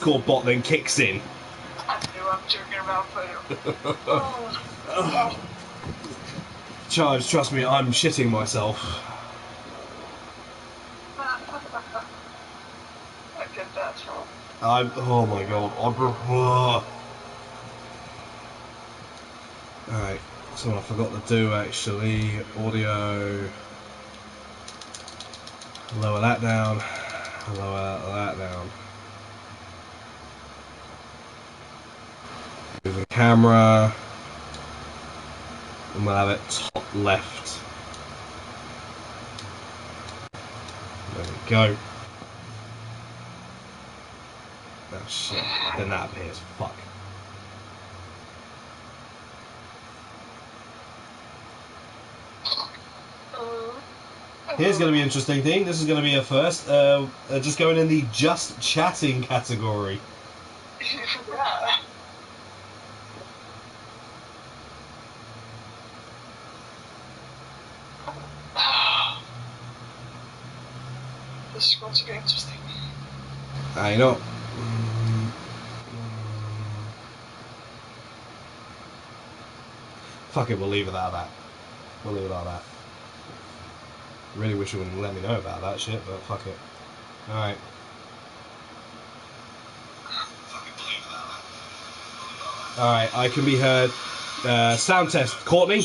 Discord bot then kicks in. I knew I'm joking around for you. Charge, trust me, I'm shitting myself. I get that. Oh my god. Alright, so I forgot to do actually. Audio. Lower that down. Lower that down. Move the camera. And we'll have it top left. There we go. Oh shit. Then that appears. Fuck. Here's going to be an interesting thing. This is going to be a first. Just going in the just chatting category. Yeah. This is going to be interesting. I know. Fuck it, we'll leave it at that. We'll leave it at that. Really wish you wouldn't let me know about that shit, but fuck it. Alright. Alright, I can be heard. Sound test. Courtney?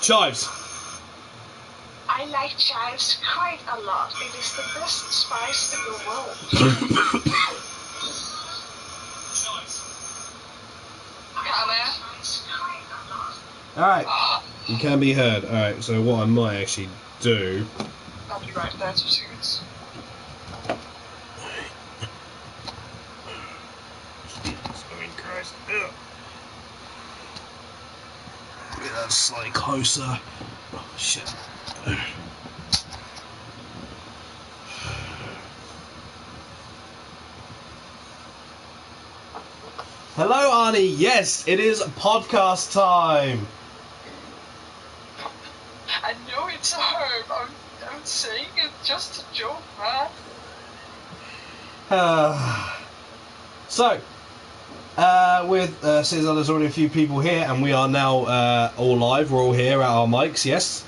Chives. I like chives quite a lot. It is the best spice in the world. Alright. You can be heard. Alright, so what I might actually do... I'll be right there, 2 seconds. Christ. Get that slightly closer. Oh, shit. Hello, Arnie. Yes, it is podcast time. I know it's a herb. I'm saying it just a joke, man. Since there's already a few people here, and we are now all live, we're all here at our mics, yes?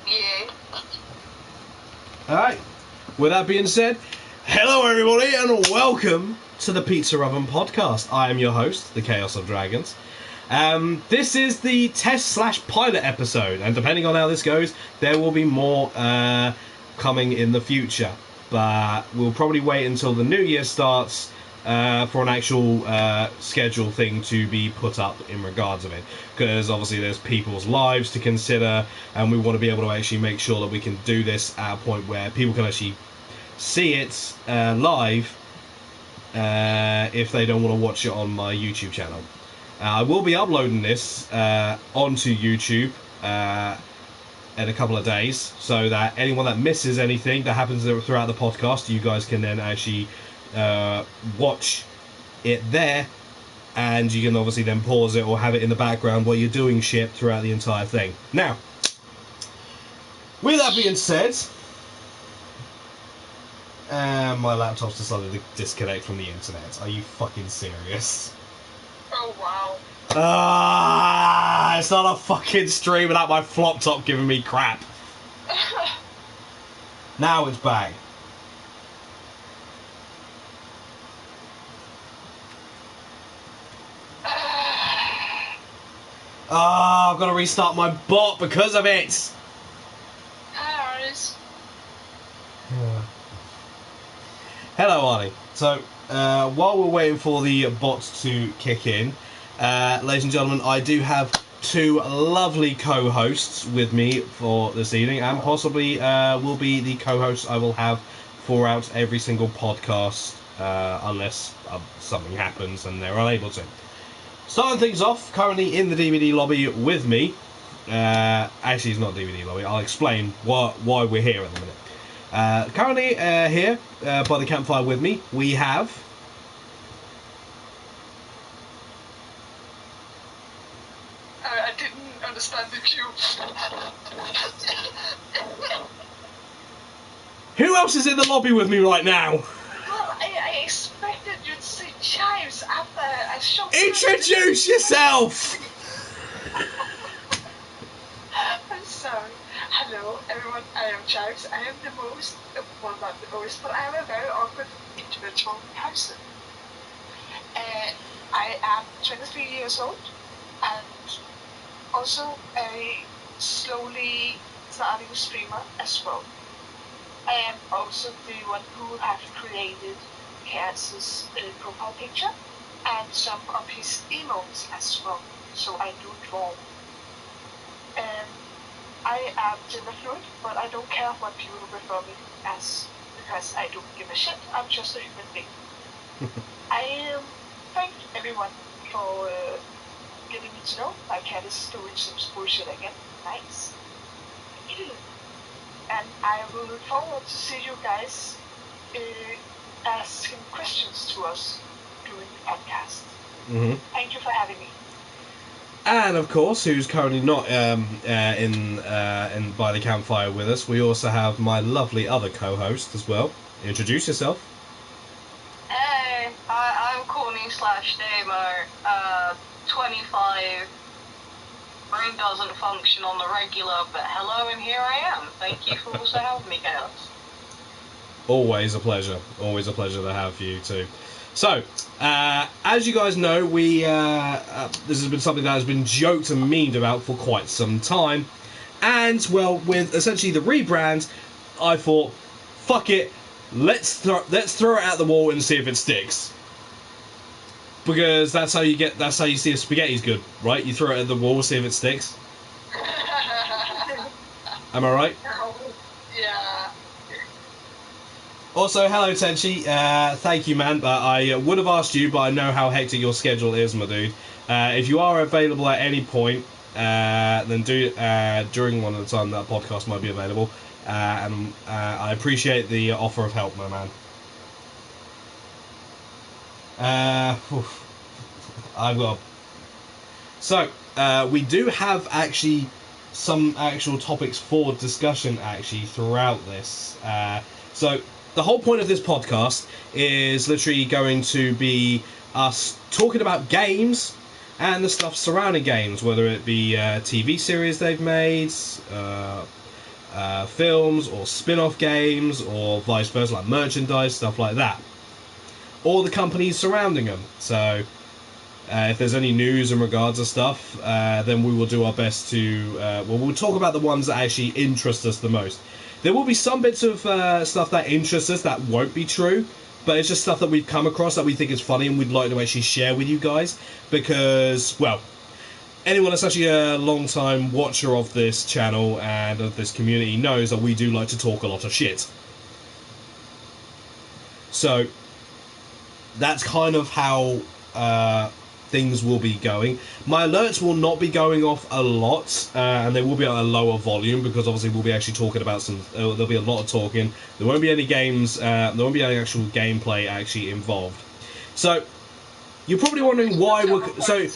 Yeah. Alright, with that being said, hello everybody, and welcome to the Pizza Oven Podcast. I am your host, the Chaos of Dragons. This is the test/pilot episode, and depending on how this goes, there will be more coming in the future. But we'll probably wait until the new year starts for an actual schedule thing to be put up in regards of it, because obviously there's people's lives to consider, and we want to be able to actually make sure that we can do this at a point where people can actually see it live if they don't want to watch it on my YouTube channel. I will be uploading this onto YouTube in a couple of days, so that anyone that misses anything that happens throughout the podcast, you guys can then actually watch it there, and you can obviously then pause it or have it in the background while you're doing shit throughout the entire thing. Now, with that being said, my laptop's decided to disconnect from the internet. Are you fucking serious? Oh, wow. It's not a fucking stream without my flop top giving me crap. Now it's back. I've got to restart my bot because of it. Hello, Arnie. So, while we're waiting for the bots to kick in, ladies and gentlemen, I do have two lovely co-hosts with me for this evening, and possibly will be the co-hosts I will have throughout every single podcast, unless something happens and they're unable to. Starting things off, currently in the DVD lobby with me. Actually, it's not DVD lobby. I'll explain why we're here at the minute. Currently here by the campfire with me, we have didn't understand the cue. Who else is in the lobby with me right now? Well, I expected you to say Chives after I shot. Introduce yourself! I'm sorry. Hello, everyone. I am Chives. I am the most, well, not the most, but I am a very awkward individual person. I am 23 years old and also a slowly starting streamer as well. I am also the one who have created Chaos's profile picture and some of his emotes as well. So I do draw. I am gender fluid, but I don't care what people refer me as because I don't give a shit. I'm just a human being. I thank everyone for getting me to know my cat is doing some bullshit again. Nice. And I will look forward to see you guys asking questions to us during the podcast. Mm-hmm. Thank you for having me. And of course, who's currently not in by the campfire with us, we also have my lovely other co-host as well. Introduce yourself. Hey, I'm Courtney/Damer, 25. Brain doesn't function on the regular, but hello, and here I am. Thank you for also having me, Chaos. Always a pleasure. Always a pleasure to have you too. So, as you guys know, we this has been something that has been joked and memed about for quite some time. And, well, with essentially the rebrand, I thought, fuck it, let's throw it at the wall and see if it sticks. Because that's how you see if spaghetti's good, right? You throw it at the wall, see if it sticks. Am I right? Yeah. Also, hello Tenchi. Thank you, man. I would have asked you, but I know how hectic your schedule is, my dude. If you are available at any point, then do during one of the time that podcast might be available. And I appreciate the offer of help, my man. I've got. So we do have actually some actual topics for discussion actually throughout this. So the whole point of this podcast is literally going to be us talking about games and the stuff surrounding games, whether it be TV series they've made, films or spin-off games, or vice versa, like merchandise, stuff like that, or the companies surrounding them. So if there's any news in regards to stuff, then we will do our best to we'll talk about the ones that actually interest us the most. There will be some bits of stuff that interests us that won't be true, but it's just stuff that we've come across that we think is funny and we'd like to actually share with you guys, because, well, anyone that's actually a long-time watcher of this channel and of this community knows that we do like to talk a lot of shit. So that's kind of how things will be going. My alerts will not be going off a lot, and they will be at a lower volume, because obviously we'll be actually talking about some. There'll be a lot of talking. There won't be any games. There won't be any actual gameplay actually involved. So you're probably wondering why we're so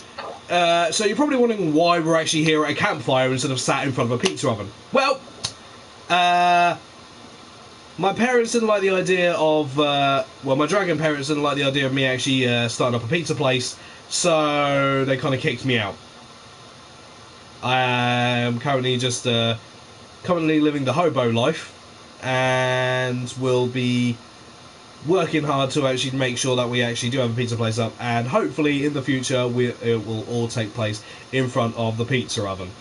you're probably wondering why we're actually here at a campfire instead of sat in front of a pizza oven. Well, my parents didn't like the idea of my dragon parents didn't like the idea of me actually starting up a pizza place. So they kind of kicked me out. I am currently just living the hobo life, and will be working hard to actually make sure that we actually do have a pizza place up, and hopefully in the future it will all take place in front of the pizza oven.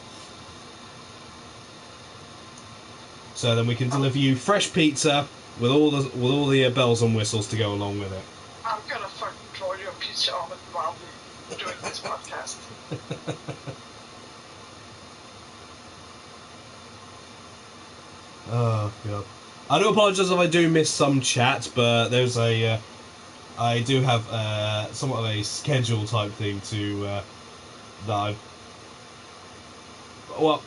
So then we can deliver you fresh pizza with all the bells and whistles to go along with it. I'm gonna fucking draw you a pizza oven while we're doing this podcast. Oh god. I do apologise if I do miss some chat, but there's I do have somewhat of a schedule type thing to well,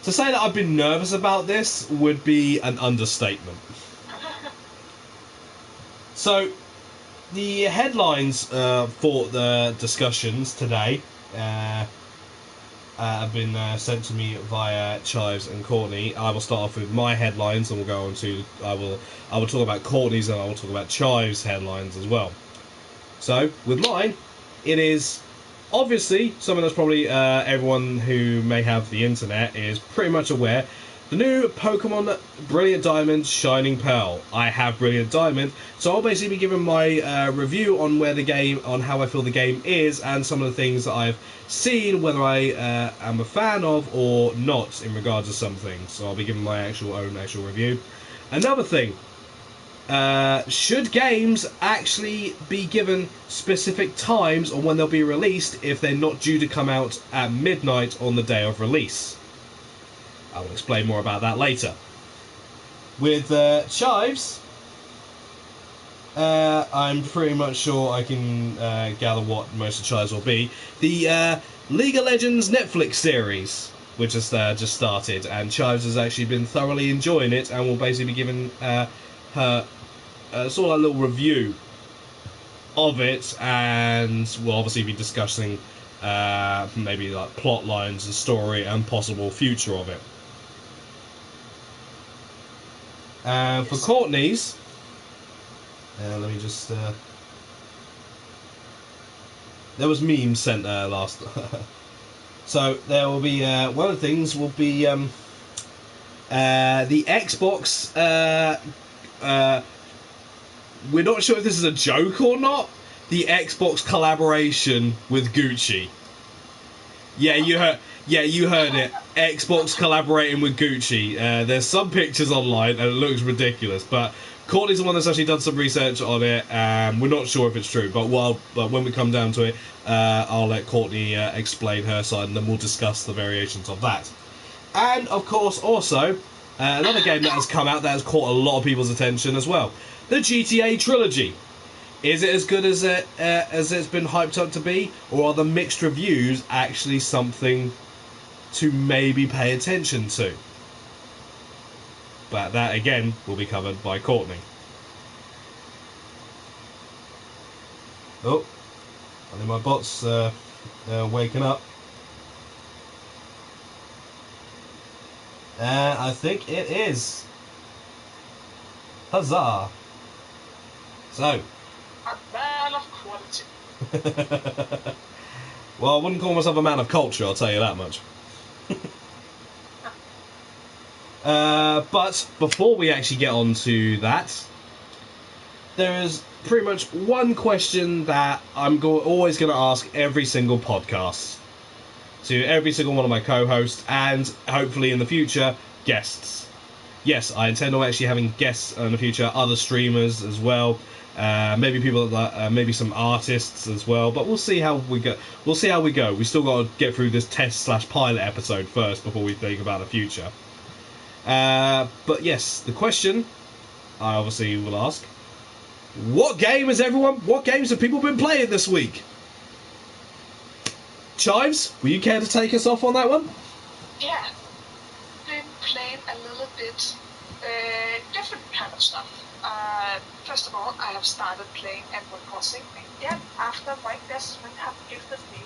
to say that I've been nervous about this would be an understatement. So, the headlines for the discussions today have been sent to me via Chives and Courtney. I will start off with my headlines, and we'll go on to I will talk about Courtney's, and I will talk about Chives' headlines as well. So with mine, it is obviously something that's probably everyone who may have the internet is pretty much aware. The new Pokemon Brilliant Diamond Shining Pearl. I have Brilliant Diamond, so I'll basically be giving my review on on how I feel the game is, and some of the things that I've seen, whether I am a fan of or not in regards to some things. So I'll be giving my actual review. Another thing, should games actually be given specific times on when they'll be released if they're not due to come out at midnight on the day of release? I will explain more about that later. With Chives, I'm pretty much sure I can gather what most of Chives will be. The League of Legends Netflix series, which has just started, and Chives has actually been thoroughly enjoying it, and will basically be giving her sort of a little review of it, and we'll obviously be discussing maybe like plot lines and story and possible future of it. For Courtney's, let me just. There was memes sent last. So there will be one of the things will be the Xbox. We're not sure if this is a joke or not. The Xbox collaboration with Gucci. Yeah, you heard. Yeah, you heard it. Xbox collaborating with Gucci. There's some pictures online, and it looks ridiculous. But Courtney's the one that's actually done some research on it. We're not sure if it's true, but when we come down to it, I'll let Courtney explain her side, and then we'll discuss the variations of that. And of course, also another game that has come out that has caught a lot of people's attention as well: the GTA trilogy. Is it as good as it's been hyped up to be, or are the mixed reviews actually something to maybe pay attention to? But that again will be covered by Courtney. Oh, I think my bot's waking up. I think it is. Huzzah! So. A man of quality. Well, I wouldn't call myself a man of culture, I'll tell you that much. But before we actually get on to that, there is pretty much one question that I'm always going to ask every single podcast to every single one of my co-hosts, and hopefully in the future, guests. Yes, I intend on actually having guests in the future, other streamers as well. Maybe people that maybe some artists as well, but we'll see how we go. We still got to get through this test/pilot episode first before we think about the future. But yes, the question I obviously will ask: what games have people been playing this week? Chives, will you care to take us off on that one? Yeah, been playing a little bit different kind of stuff. First of all, I have started playing Animal Crossing again after my best friend have gifted me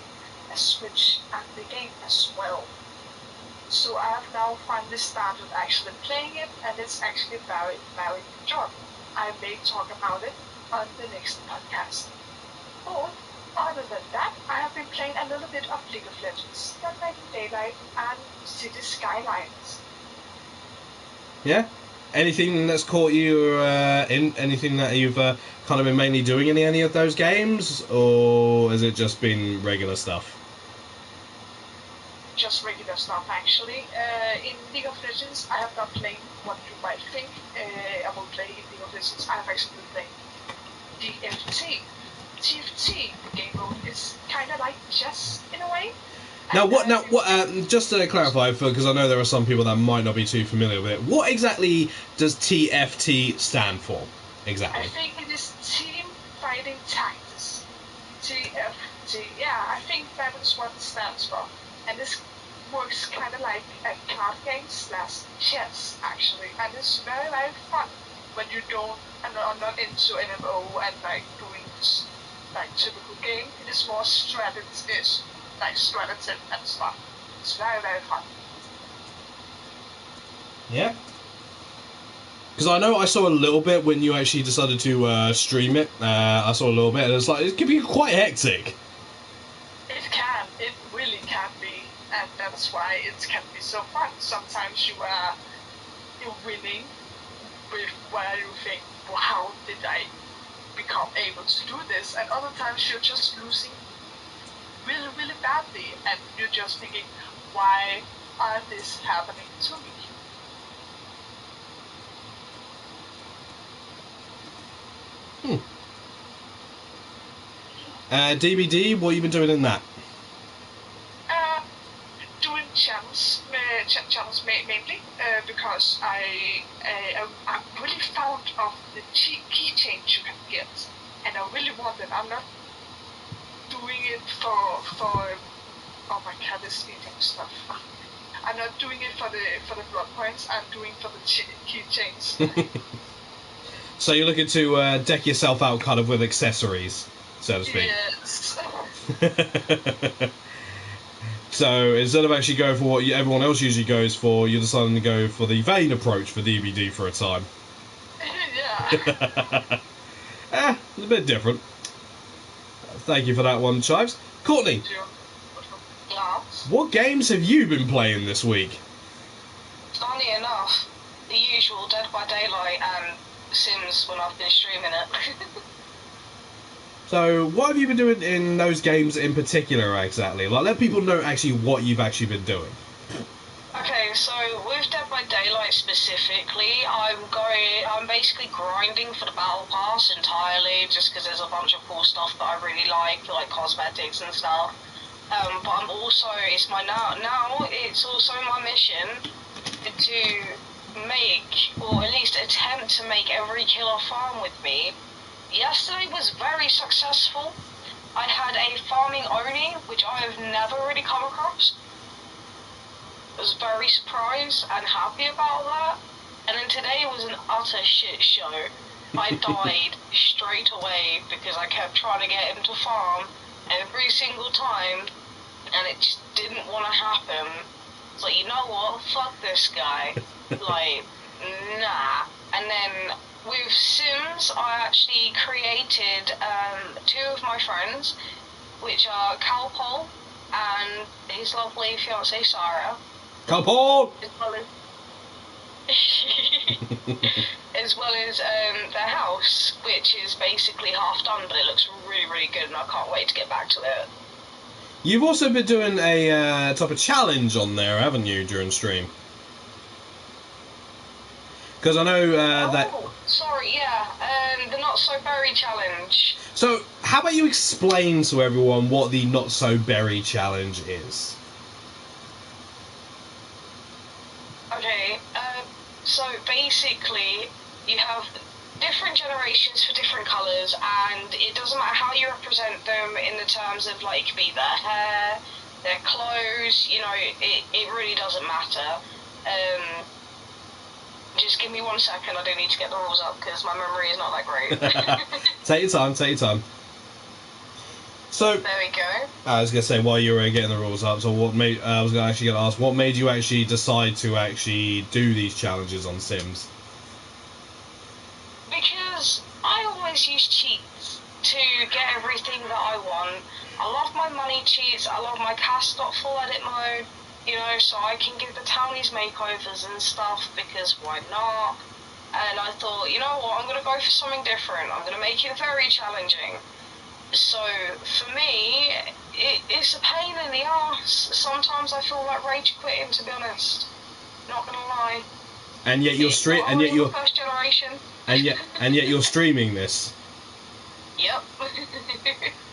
a Switch and the game as well. So I have now finally started actually playing it, and it's actually very, very enjoyable. I may talk about it on the next podcast. But other than that, I have been playing a little bit of League of Legends, Dead by Daylight, and City Skylines. Yeah? Anything that's caught you in anything that you've kind of been mainly doing in any of those games, or has it just been regular stuff? Just regular stuff, actually. In League of Legends, I have not played what you might think I will play in League of Legends. I have actually been playing TFT. TFT, the game mode, is kind of like chess in a way. Now, just to clarify, because I know there are some people that might not be too familiar with it, what exactly does TFT stand for? Exactly. I think it is Team Fighting Tactics. TFT, yeah, I think that is what it stands for. And this works kind of like a card game / chess, actually. And it's very, very fun when you are not into MMO and like doing like typical game. It is more strategy and stuff. It's very, very fun. Yeah. Because I know I saw a little bit when you actually decided to stream it. I saw a little bit, and it's like it can be quite hectic. It really can be, and that's why it can be so fun. Sometimes you're winning with where you think, well, how did I become able to do this? And other times you're just losing really, really badly, and you're just thinking, why are this happening to me? DBD, what have you been doing in that? Doing channels mainly because I really found of the keychains you can get, and I really want them. I'm not doing it for oh my god, this eating stuff. I'm not doing it for the blood points. I'm doing for the keychains. So you're looking to deck yourself out kind of with accessories, so to speak. Yes. So instead of actually going for what everyone else usually goes for, you're deciding to go for the Vayne approach for DBD for a time. Yeah. It's a bit different. Thank you for that one, Chives. Courtney, Yeah. what games have you been playing this week? Funny enough, the usual Dead by Daylight and Sims when I've been streaming it. So, what have you been doing in those games in particular, exactly? Like, let people know actually what you've actually been doing. Okay, so with Dead by Daylight specifically, I'm basically grinding for the battle pass entirely, just because there's a bunch of cool stuff that I really like cosmetics and stuff. But I'm also, it's also my mission to make, or at least attempt to make every killer farm with me. Yesterday was very successful. I had a farming Oni, which I have never really come across. I was very surprised and happy about that. And then today was an utter shit show. I died straight away because I kept trying to get him to farm every single time, and it just didn't want to happen. It's like, you know what? Fuck this guy. Like, nah. And then with Sims, I actually created two of my friends, which are Calpol and his lovely fiancée Sarah. Calpol! As well as their house, which is basically half done, but it looks really, really good, and I can't wait to get back to it. You've also been doing a type of challenge on there, haven't you, during stream? Because I know that... Sorry, yeah, the Not So Berry Challenge. So, how about you explain to everyone what the Not So Berry Challenge is? Okay, so basically, you have different generations for different colours, and it doesn't matter how you represent them in the terms of, like, it could be their hair, their clothes, you know, it really doesn't matter. Just give me 1 second, I do need to get the rules up, because my memory is not that great. Take your time. So, there we go. I was going to say, while you were getting the rules up, so what made, I was actually going to ask, what made you actually decide to actually do these challenges on Sims? Because I always use cheats to get everything that I want. I love my money cheats, I love my cast got full edit mode, you know, so I can give the townies makeovers and stuff, because why not? And I thought, you know what, I'm going to go for something different. I'm going to make it very challenging. So, for me, it's a pain in the ass. Sometimes I feel like rage quitting, to be honest. Not gonna lie. And yet you're first generation. and yet you're streaming this. Yep.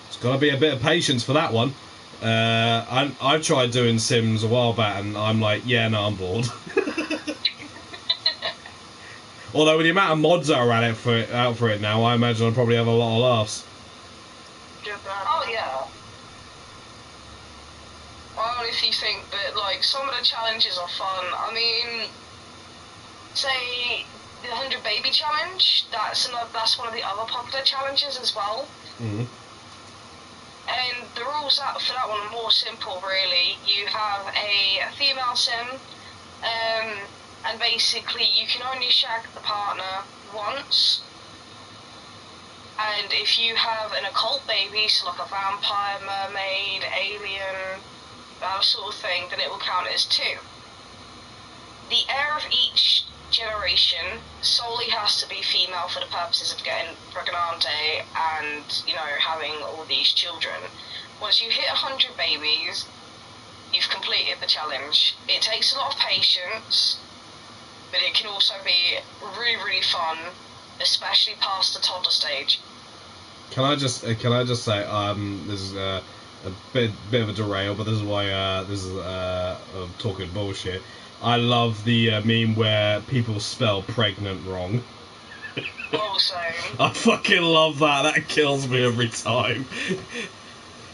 It's got to be a bit of patience for that one. I've tried doing Sims a while back, and I'm like, yeah, no, I'm bored. Although with the amount of mods that are out for it now, I imagine I'll probably have a lot of laughs. Oh yeah. I honestly think that, like, some of the challenges are fun. I mean, say the 100 baby challenge. That's one of the other popular challenges as well. Mm. And the rules for that one are more simple, really. You have have a female sim, and basically you can only shag the partner once. And if you have an occult baby, so like a vampire, mermaid, alien, that sort of thing, then it will count as 2. The heir of each generation solely has to be female for the purposes of getting pregnante and, you know, having all these children. Once you hit 100 babies, you've completed the challenge. It takes a lot of patience, but it can also be really, really fun, especially past the toddler stage. Can I just say, this is a bit of a derail, but this is why this is I'm talking bullshit. I love the meme where people spell pregnant wrong. Also, I fucking love that. That kills me every time.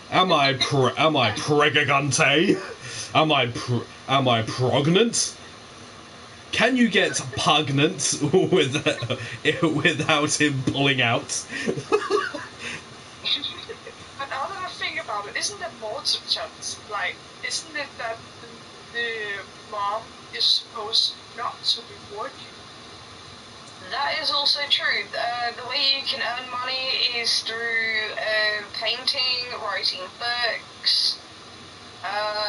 Am I pregagante? Am I pregnant? Can you get pugnant without him pulling out? But now that I think about it, isn't there more to the chance? Like, isn't it that the mom is supposed not to be working? that is also true. The way you can earn money is through painting, writing books.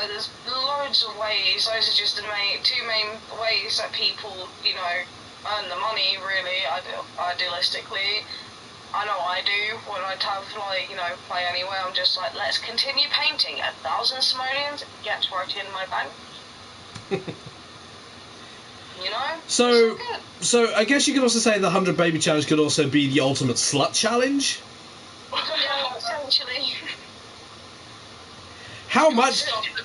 There's loads of ways. Those are just the two main ways that people, you know, earn the money, really, idealistically. I know I do. When I have, like, you know, play anywhere, I'm just like, let's continue painting. 1,000 simoleons gets right in my bank. You know? So I guess you could also say the 100 baby challenge could also be the ultimate slut challenge. Yeah, essentially. How much?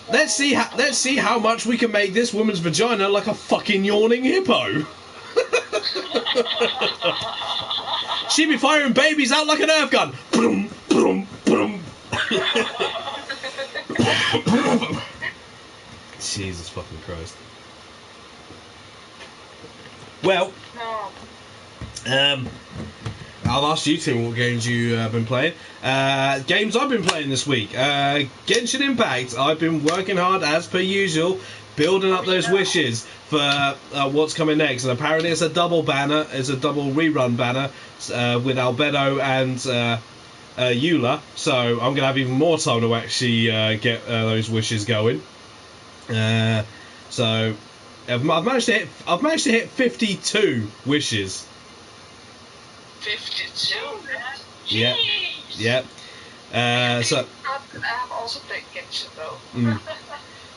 Let's see how much we can make this woman's vagina like a fucking yawning hippo. She'd be firing babies out like an Nerf gun. Boom, boom, boom. Jesus fucking Christ. Well, I've asked you two what games you have been playing. Games I've been playing this week. Genshin Impact. I've been working hard as per usual, building up those wishes for what's coming next. And apparently it's a double banner. It's a double rerun banner with Albedo and Eula. So I'm gonna have even more time to actually get those wishes going. So I've managed to hit 52 wishes. 52? Yep. Yep. So I've also played Genshin though.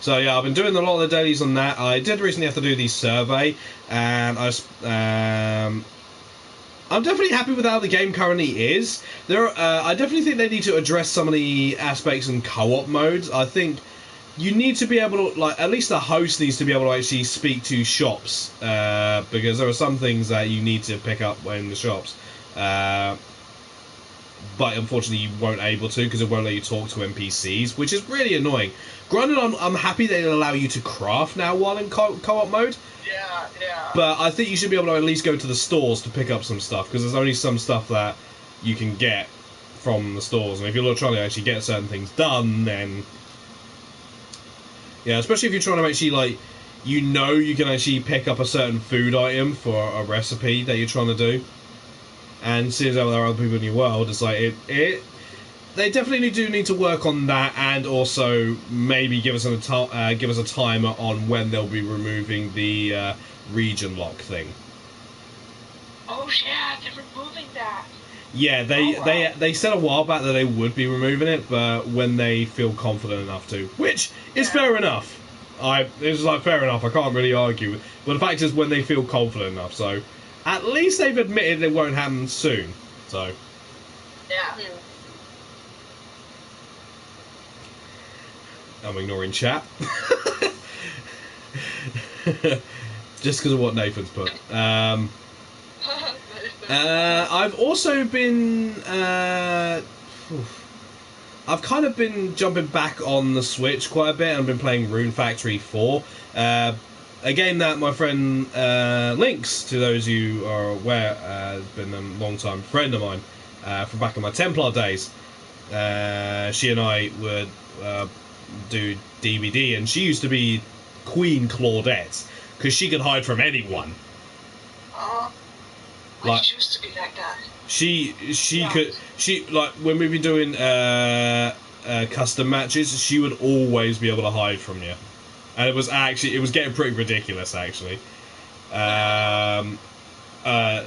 So yeah, I've been doing a lot of the dailies on that. I did recently have to do the survey, and I'm definitely happy with how the game currently is. I definitely think they need to address some of the aspects in co-op modes. I think you need to be able to, like, at least the host needs to be able to actually speak to shops, because there are some things that you need to pick up in the shops. But unfortunately you won't able to, because it won't let you talk to NPCs, which is really annoying. Granted, I'm happy they allow you to craft now while in co-op mode. Yeah. But I think you should be able to at least go to the stores to pick up some stuff, because there's only some stuff that you can get from the stores, and if you're trying to actually get certain things done, then yeah, especially if you're trying to actually, like, you know, you can actually pick up a certain food item for a recipe that you're trying to do. And seeing how there are other people in your world, it's like they definitely do need to work on that, and also maybe give us a timer on when they'll be removing the region lock thing. Oh yeah, they're removing that. Yeah, they said a while back that they would be removing it, but when they feel confident enough to, which is fair enough. It's like fair enough. I can't really argue. But the fact is, when they feel confident enough, so at least they've admitted it won't happen soon. So Yeah. I'm ignoring chat. Just because of what Nathan's put. I've also been I've kind of been jumping back on the Switch quite a bit. I've been playing Rune Factory 4, a game that my friend Lynx, to those who are aware, has been a long time friend of mine from back in my Templar days. She and I would do DVD, and she used to be Queen Claudette because she could hide from anyone. I Like- used to be like that. She Yeah. could like when we'd be doing custom matches, she would always be able to hide from you, and it was getting pretty ridiculous actually.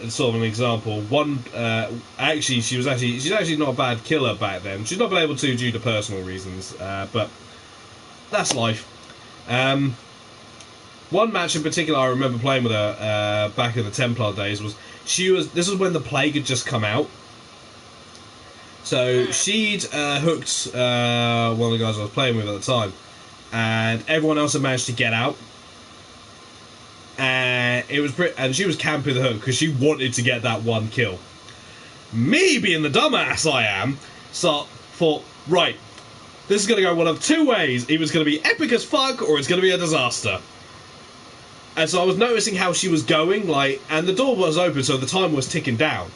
Sort of an example. She's actually not a bad killer back then. She's not been able to due to personal reasons, but that's life. One match in particular I remember playing with her back in the Templar days was this was when the Plague had just come out. So she'd hooked one of the guys I was playing with at the time, and everyone else had managed to get out. And and she was camping the hook because she wanted to get that one kill. Me, being the dumbass I am, thought, right, this is going to go one of two ways. Either it's going to be epic as fuck, or it's going to be a disaster. And so I was noticing how she was going, and the door was open, so the timer was ticking down.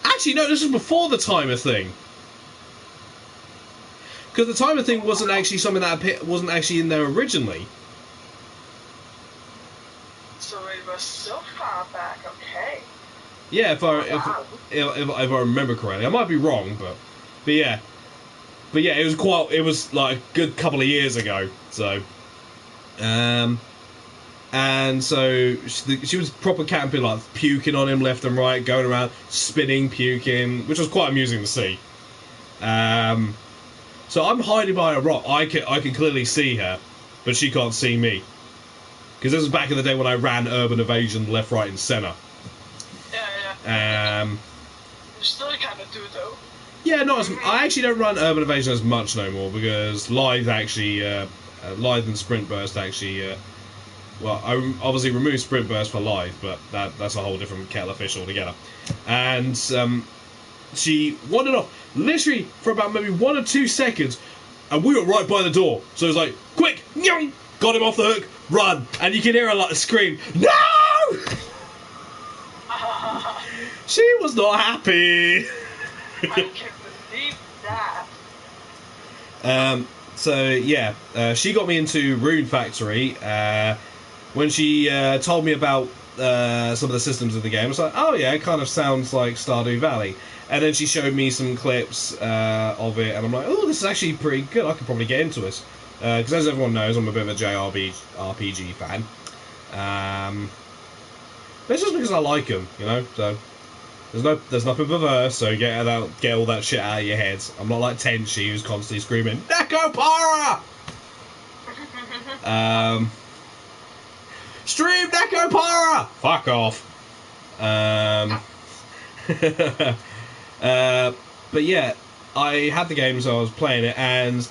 Actually, no, this was before the timer thing. Because the timer thing wasn't actually something that wasn't actually in there originally. So it was so far back, okay. Yeah, if Wow. I remember correctly, I might be wrong, but yeah, it was like a good couple of years ago. So, and so she was proper camping, like puking on him left and right, going around spinning, puking, which was quite amusing to see. So I'm hiding behind a rock. I can clearly see her, but she can't see me. Because this was back in the day when I ran Urban Evasion left, right, and centre. Yeah. You still kind of do though. Yeah, I actually don't run Urban Evasion as much no more because Lithe actually, Lithe and Sprint Burst actually, well, I obviously removed Sprint Burst for Lithe, but that's a whole different kettle of fish altogether. And she wandered off literally for about maybe 1 or 2 seconds, and we were right by the door. So it was like, quick, nyong, got him off the hook, run, and you can hear her like scream, no! She was not happy. I can believe that. So yeah, she got me into Rune Factory when she told me about some of the systems of the game. I was like, oh yeah, it kind of sounds like Stardew Valley. And then she showed me some clips of it, and I'm like, oh, this is actually pretty good. I could probably get into this because, as everyone knows, I'm a bit of a JRPG fan. But it's just because I like them, you know. So there's nothing perverse. So get all that shit out of your heads. I'm not like Tenchi, who's constantly screaming Nekopara. Stream Nekopara. Fuck off. But yeah, I had the game, so I was playing it, and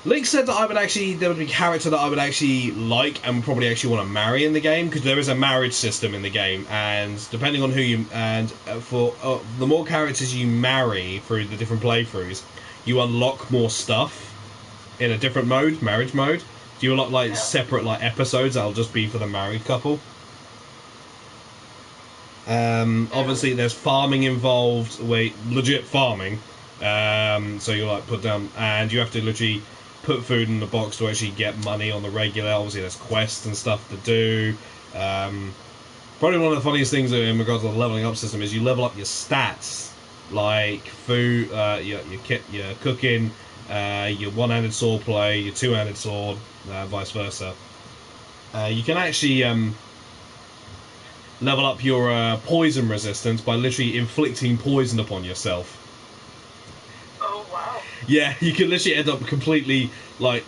Link said that there would be a character that I would actually like and probably actually want to marry in the game, because there is a marriage system in the game, and depending on who you for the more characters you marry through the different playthroughs, you unlock more stuff in a different mode, marriage mode. Do you unlock separate episodes that'll just be for the married couple? Obviously there's farming involved, legit farming. So you put down, and you have to literally put food in the box to actually get money on the regular. Obviously there's quests and stuff to do. Probably one of the funniest things in regards to the leveling up system is you level up your stats, like food, your cooking, your one-handed sword play, your two-handed sword, vice versa. You can actually level up your poison resistance by literally inflicting poison upon yourself. Oh wow. Yeah, you can literally end up completely I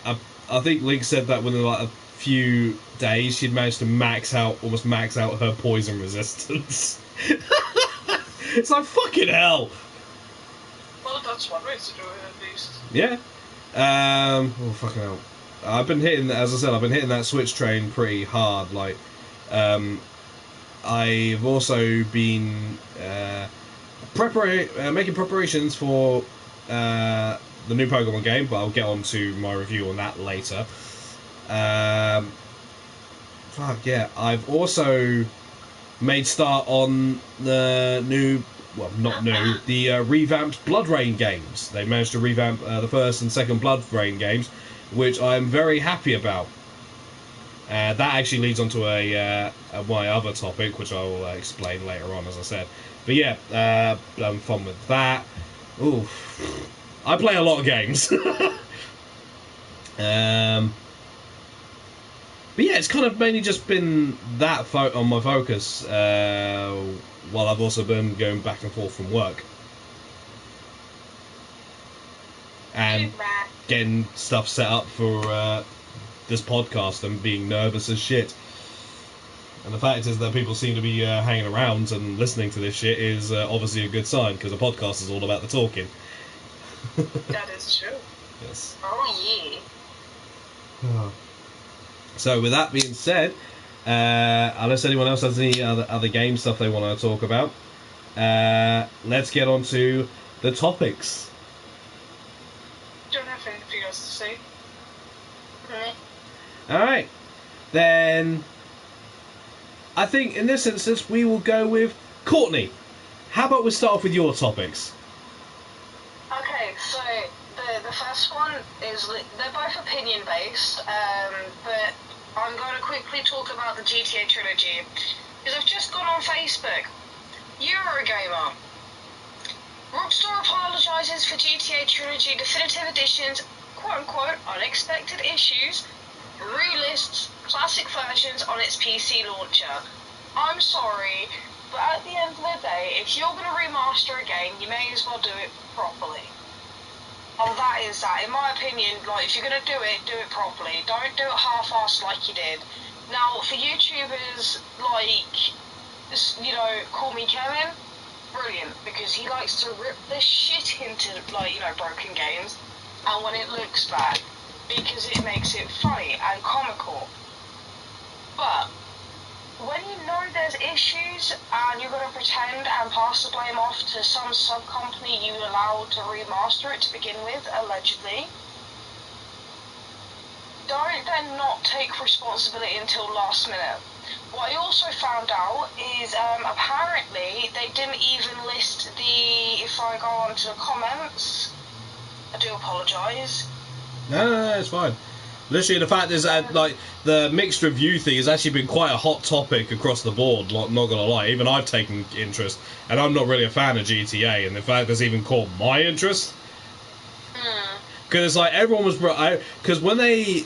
think Link said that within a few days she'd managed to almost max out her poison resistance. It's like fucking hell. Well, that's one way to do it at least. Yeah. Oh fucking hell. I've been hitting that Switch train pretty hard. I've also been making preparations for the new Pokemon game, but I'll get on to my review on that later. Fuck yeah. I've also made start on the new well, not new, the revamped Blood Rain games. They managed to revamp the first and second Blood Rain games, which I'm very happy about. That actually leads on to my other topic, which I will explain later on, as I said. But yeah, I'm fun with that. Ooh, I play a lot of games. But yeah, it's kind of mainly just been that on my focus, while I've also been going back and forth from work. And getting stuff set up for this podcast and being nervous as shit. And the fact is that people seem to be hanging around and listening to this shit is obviously a good sign, because a podcast is all about the talking. That is true. Yes. Oh, yeah. So with that being said, unless anyone else has any other game stuff they want to talk about, let's get on to the topics. Don't have anything else to say. Alright, then I think in this instance we will go with Courtney. How about we start off with your topics? Okay, so the first one is, they're both opinion based, but I'm going to quickly talk about the GTA trilogy, because I've just gone on Facebook. Eurogamer. Rockstar apologises for GTA trilogy definitive editions, quote-unquote, unexpected issues, relists classic versions on its PC launcher. I'm sorry, but at the end of the day, if you're going to remaster a game, you may as well do it properly. And that is that. In my opinion, like, if you're going to do it properly. Don't do it half-assed like you did. Now, for YouTubers like, you know, Call Me Kevin, brilliant, because he likes to rip the shit into, like, you know, broken games, and when it looks bad, because it makes it funny and comical. But when you know there's issues and you're going to pretend and pass the blame off to some sub-company you allowed to remaster it to begin with, allegedly, don't then not take responsibility until last minute. What I also found out is apparently they didn't even list the, if I go on to the comments, I do apologise. No, it's fine. Literally, the fact is that, like, the mixed review thing has actually been quite a hot topic across the board, like, not gonna lie. Even I've taken interest, and I'm not really a fan of GTA, and the fact has even caught my interest. Because it's like, everyone was... Because when they...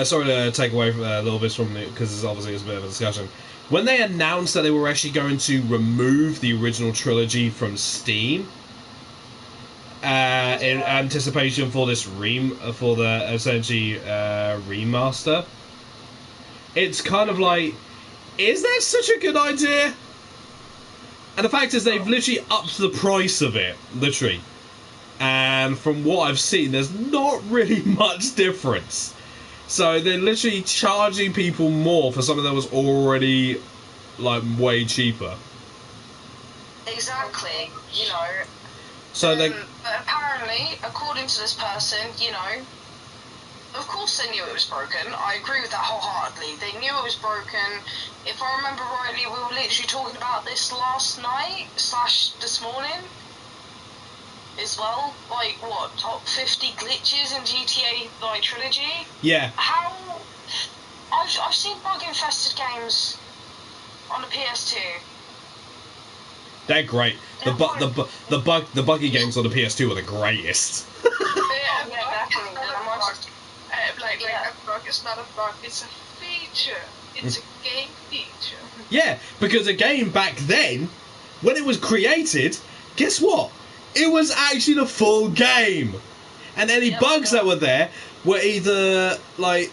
sorry to take away a little bit from it, because obviously it's a bit of a discussion. When they announced that they were actually going to remove the original trilogy from Steam... in anticipation for this for the essentially remaster, it's kind of like, is that such a good idea? And the fact is, they've literally upped the price of it, literally. And from what I've seen, there's not really much difference. So they're literally charging people more for something that was already, like, way cheaper. Exactly, you know. So they... But apparently, according to this person, you know, of course they knew it was broken. I agree with that wholeheartedly. They knew it was broken. If I remember rightly, we were literally talking about this last night / this morning as well. Like, what, top 50 glitches in GTA, like, trilogy? Yeah. How... I've seen bug-infested games on the PS2. They're great. The buggy games on the PS2 are the greatest. Yeah, definitely. A bug is not a bug, it's a feature. It's a game feature. Yeah, because a game back then, when it was created, guess what? It was actually the full game. And any bugs that were there were either, like,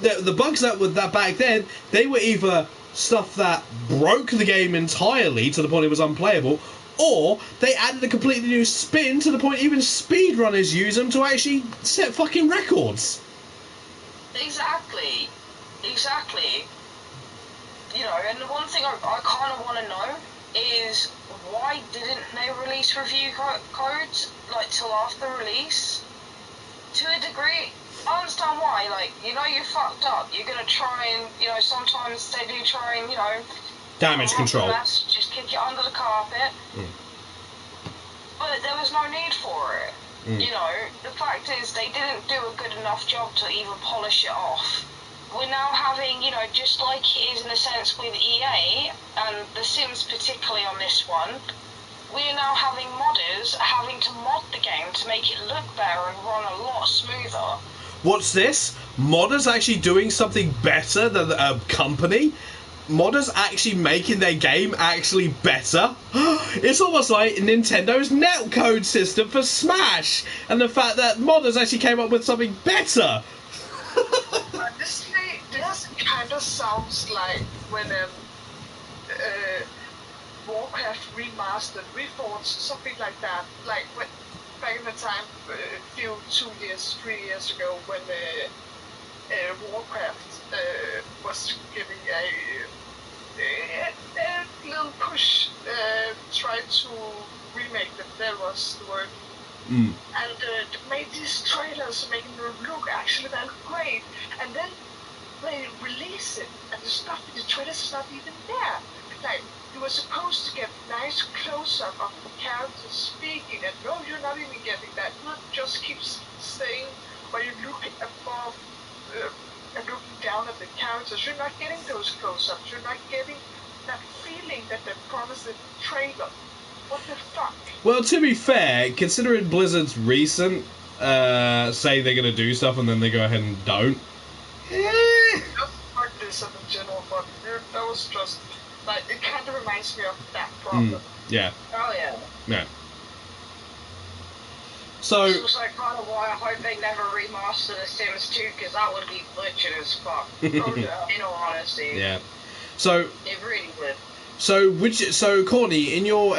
the bugs that were that back then, they were either stuff that broke the game entirely to the point it was unplayable, or they added a completely new spin to the point even speedrunners use them to actually set fucking records. Exactly. You know, and the one thing I kind of want to know is, why didn't they release review codes, like, till after release? To a degree, I understand why. Like, you know, you fucked up, you're gonna try and, you know, sometimes they do try and, you know, damage control. Just kick it under the carpet. But there was no need for it. You know, the fact is they didn't do a good enough job to even polish it off. We're now having, you know, just like it is in a sense with EA, and The Sims particularly on this one, we are now having modders having to mod the game to make it look better and run a lot smoother. What's this? Modders actually doing something better than a company? Modders actually making their game actually better? It's almost like Nintendo's netcode system for Smash, and the fact that modders actually came up with something better. Honestly, this kind of sounds like when Warcraft remastered, reforged, something like that. Like when back in the time, few 2 years, 3 years ago, when Warcraft was giving a little push, tried to remake them. That was the word. And made these trailers making them look actually very great, and then they release it, and the stuff in the trailers is not even there. Like, you were supposed to get nice close-up of the characters speaking, and no, you're not even getting that. You just keep staying while you're looking above and looking down at the characters. You're not getting those close-ups. You're not getting that feeling that they promised in the trailer. What the fuck? Well, to be fair, considering Blizzard's recent say they're going to do stuff and then they go ahead and don't. Just fuck this in general, but that was just, like, it kind of reminds me of that problem. Yeah. Oh yeah. Yeah. So. This was like kind of why I hope they never remaster The Sims 2, because that would be glitching as fuck. Oh yeah. In all honesty. Yeah. So. It really would. So Courtney, in your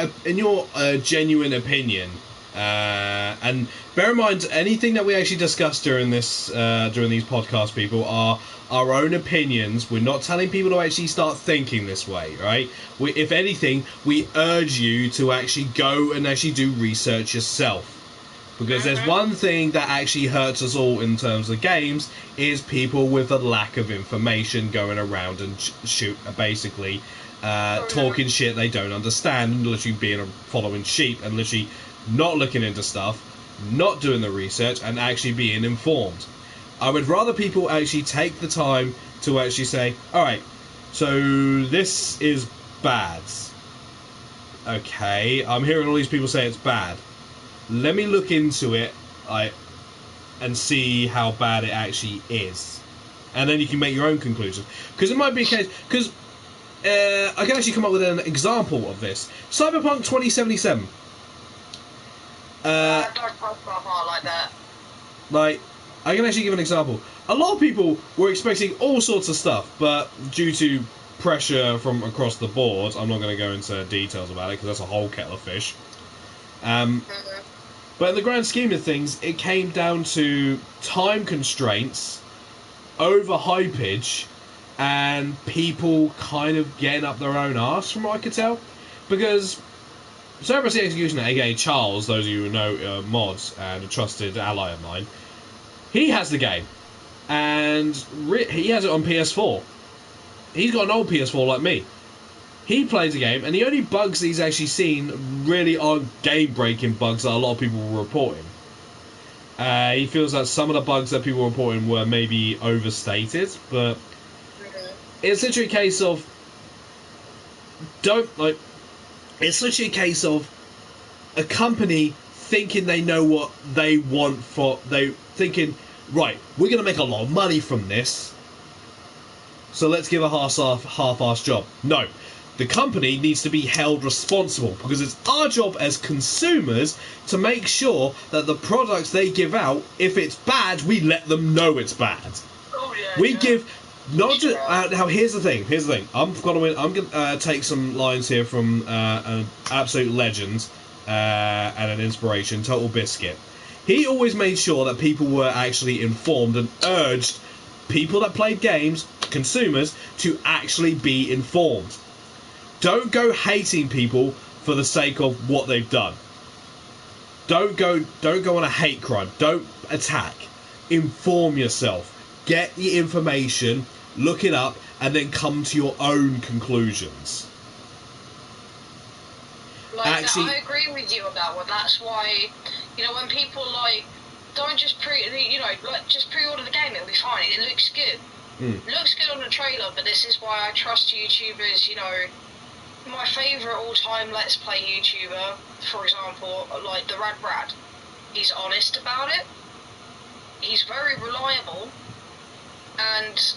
genuine opinion, and bear in mind anything that we actually discussed during these podcasts, people, are our own opinions. We're not telling people to actually start thinking this way, right? If anything, we urge you to actually go and actually do research yourself. Because there's one thing that actually hurts us all in terms of games, is people with a lack of information going around and basically talking shit they don't understand, and literally following sheep and literally not looking into stuff, not doing the research, and actually being informed. I would rather people actually take the time to actually say, alright, so this is bad. Okay, I'm hearing all these people say it's bad. Let me look into it and see how bad it actually is. And then you can make your own conclusions. Because it might be a case... Because I can actually come up with an example of this. Cyberpunk 2077. I don't talk about like that. Like, I can actually give an example. A lot of people were expecting all sorts of stuff, but due to pressure from across the board, I'm not going to go into details about it because that's a whole kettle of fish. But in the grand scheme of things, it came down to time constraints, overhypage, and people kind of getting up their own arse, from what I could tell. Because Cerberus the Executioner, aka Charles, those of you who know mods and a trusted ally of mine, he has the game. And he has it on PS4. He's got an old PS4 like me. He plays the game, and the only bugs he's actually seen really aren't game-breaking bugs that a lot of people were reporting. He feels that some of the bugs that people were reporting were maybe overstated, but it's literally a case of it's literally a case of a company thinking they know what they want thinking, right, we're going to make a lot of money from this, so let's give a half-assed job. No. The company needs to be held responsible, because it's our job as consumers to make sure that the products they give out, if it's bad, we let them know it's bad. Oh, yeah, we give not just now. Here's the thing. I'm gonna take some lines here from an absolute legend and an inspiration, Total Biscuit. He always made sure that people were actually informed and urged people that played games, consumers, to actually be informed. Don't go hating people for the sake of what they've done. Don't go on a hate crime. Don't attack. Inform yourself. Get the information, look it up, and then come to your own conclusions. actually. I agree with you on that one. That's why, when people don't just just pre-order the game, it'll be fine. It looks good. It looks good on the trailer, but this is why I trust YouTubers. My favourite all-time Let's Play YouTuber, for example, like the Rad Brad. He's honest about it. He's very reliable, and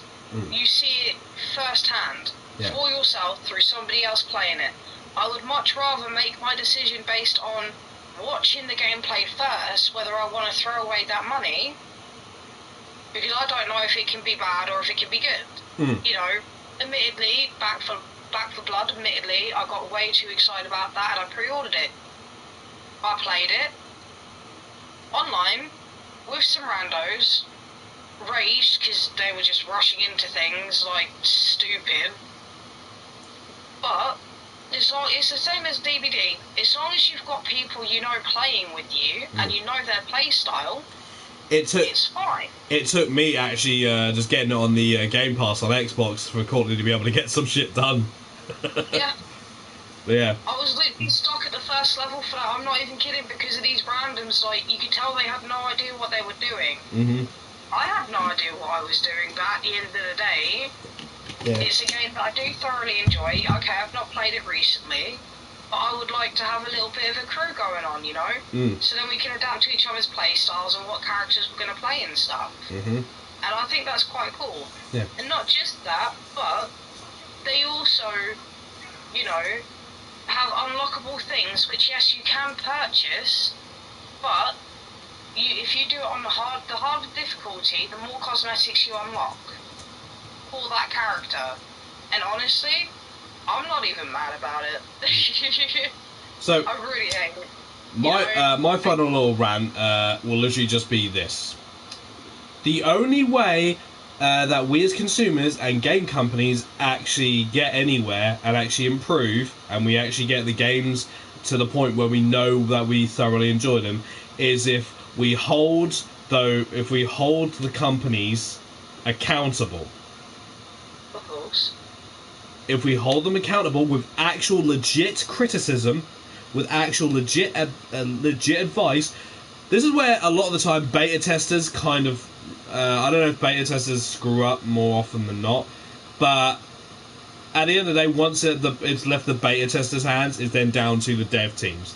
you see it firsthand for yourself through somebody else playing it. I would much rather make my decision based on watching the gameplay first, whether I want to throw away that money, because I don't know if it can be bad or if it can be good. Admittedly, Back for Blood, I got way too excited about that and I pre-ordered it. I played it online with some randos, raged because they were just rushing into things like stupid, but it's the same as DBD. As long as you've got people playing with you and you know their play style, it's fine. It took me actually just getting it on the Game Pass on Xbox for Courtney to be able to get some shit done. Yeah. Yeah. I was literally stuck at the first level for that. I'm not even kidding, because of these randoms. You could tell they had no idea what they were doing. I had no idea what I was doing, but at the end of the day, it's a game that I do thoroughly enjoy. Okay, I've not played it recently, but I would like to have a little bit of a crew going on, so then we can adapt to each other's play styles and what characters we're going to play and stuff. And I think that's quite cool. Yeah. And not just that, but they also, have unlockable things, which yes, you can purchase, but if you do it on the harder difficulty, the more cosmetics you unlock for that character. And honestly, I'm not even mad about it. So I really hate it. my final little rant will literally just be this: the only way that we as consumers and game companies actually get anywhere and actually improve, and we actually get the games to the point where we know that we thoroughly enjoy them, is if we hold the companies accountable. Of course. If we hold them accountable with actual legit criticism, with actual legit advice. This is where a lot of the time beta testers kind of I don't know if beta testers screw up more often than not, but at the end of the day, once it's left the beta testers' hands, it's then down to the dev teams.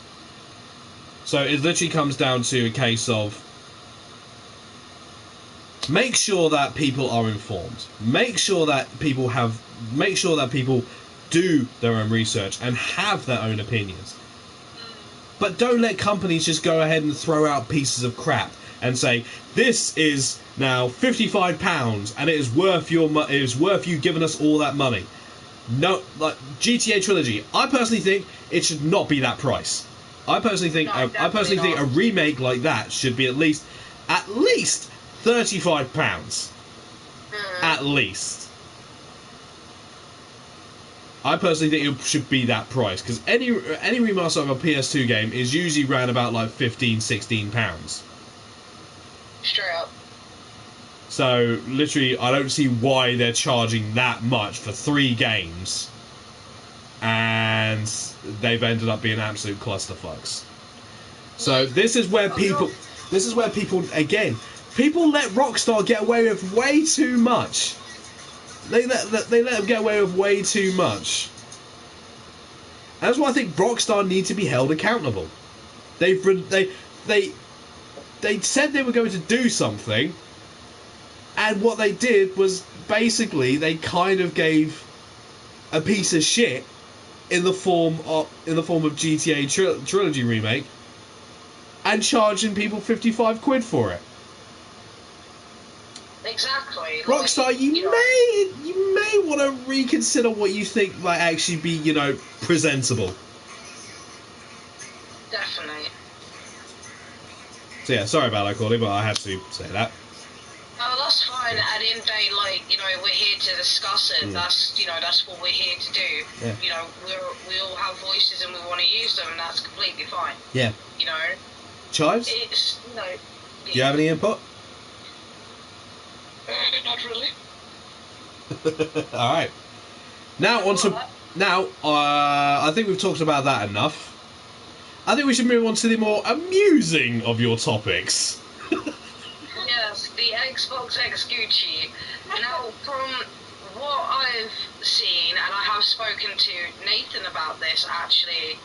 So it literally comes down to a case of make sure that people are informed. Make sure that people do their own research and have their own opinions. But don't let companies just go ahead and throw out pieces of crap and say, this is now £55 and it is worth you giving us all that money. No, like GTA Trilogy, I personally think it should not be that price. I personally think a remake like that should be at least £35. At least. I personally think it should be that price, because any remaster of a PS2 game is usually around about like £15-16. Straight up. So literally, I don't see why they're charging that much for 3 games, and they've ended up being absolute clusterfucks. So this is where people again, people let Rockstar get away with way too much. They let them get away with way too much. And that's why I think Rockstar need to be held accountable. They said they were going to do something, and what they did was basically they kind of gave a piece of shit in the form of GTA Trilogy remake, and charging people £55 for it. Exactly. Rockstar, you may want to reconsider what you think might actually be, presentable. Definitely. So yeah, sorry about that, Corley, but I had to say that. Oh, that's fine. At the end of the day, we're here to discuss it. That's what we're here to do. Yeah. We all have voices and we want to use them, and that's completely fine. Yeah. Chives? It's, Do you have any input? Not really. Alright. Now, I think we've talked about that enough. I think we should move on to the more amusing of your topics. Yes, the Xbox X Gucci. Now, from what I've seen, and I have spoken to Nathan about this actually,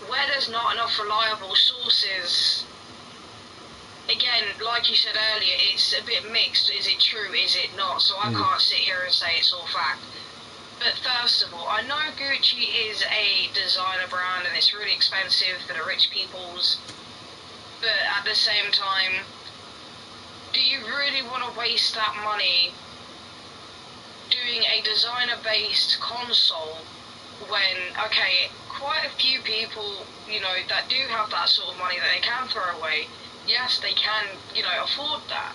where there's not enough reliable sources, again, like you said earlier, it's a bit mixed. Is it true? Is it not? So I can't sit here and say it's all fact. But first of all, I know Gucci is a designer brand and it's really expensive for the rich peoples. But at the same time, do you really want to waste that money doing a designer-based console when, okay, quite a few people, you know, that do have that sort of money that they can throw away, yes, they can, you know, afford that.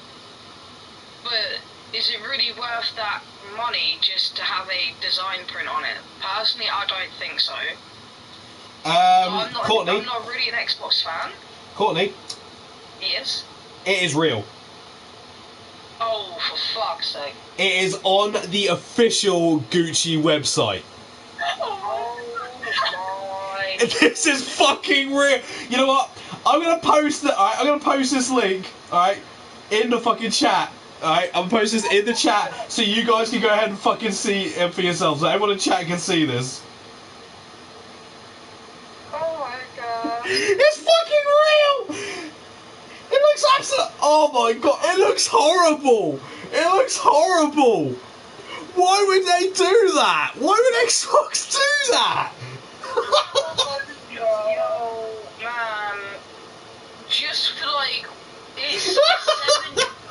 But is it really worth that money just to have a design print on it? Personally, I don't think so. Courtney. I'm not really an Xbox fan. Courtney. Yes? It is real. Oh, for fuck's sake. It is on the official Gucci website. Oh my. This is fucking real. You know what? I'm gonna post it. Alright, I'm gonna post this link. Alright, in the fucking chat. Alright, I'm gonna post this in the chat so you guys can go ahead and fucking see it for yourselves. So everyone in chat can see this. Oh my god. It's fucking real. It looks absolutely. Oh my god! It looks horrible. It looks horrible. Why would they do that? Why would Xbox do that? Yo, man. Just for like, it's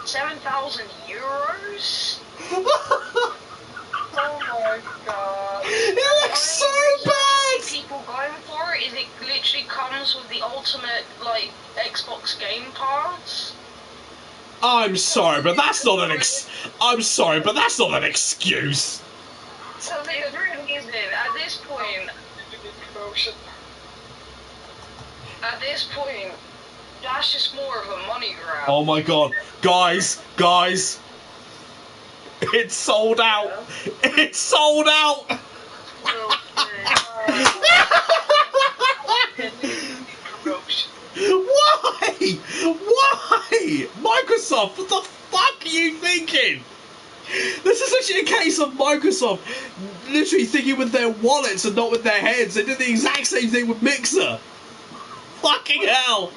7,000 euros? Oh my god. It looks so bad. People going for it is it literally comes with the ultimate, like, Xbox Game Pass? I'm sorry, but that's not an I'm sorry, but that's not an excuse. So it really isn't. At this point, that's just more of a money grab. Oh my god, guys, it's sold out. It's sold out. Why? Why? Microsoft, what the fuck are you thinking? This is actually a case of Microsoft literally thinking with their wallets and not with their heads. They did the exact same thing with Mixer. Fucking hell.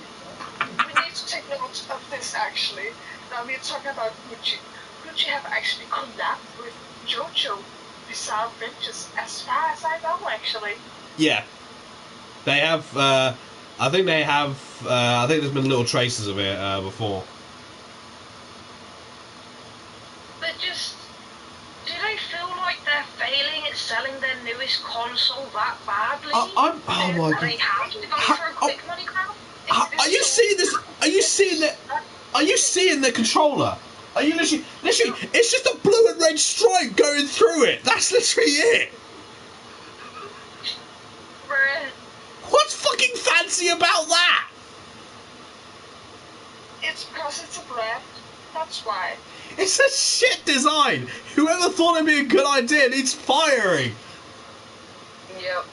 We need to take note of this actually. Now we're talking about Gucci. Gucci have actually collabed with JoJo Bizarre Adventures as far as I know actually. Yeah. They have, I think they have, I think there's been little traces of it before. But just, do they feel like they're failing at selling their newest console that badly? Oh my god. They have to go for a quick money grab? Are you seeing this? Are you seeing that? Are you seeing the controller? Are you literally, it's just a blue and red stripe going through it. That's literally it. Bruh. What's fucking fancy about that? It's because it's a brand. That's why. It's a shit design. Whoever thought it'd be a good idea needs firing. Yep.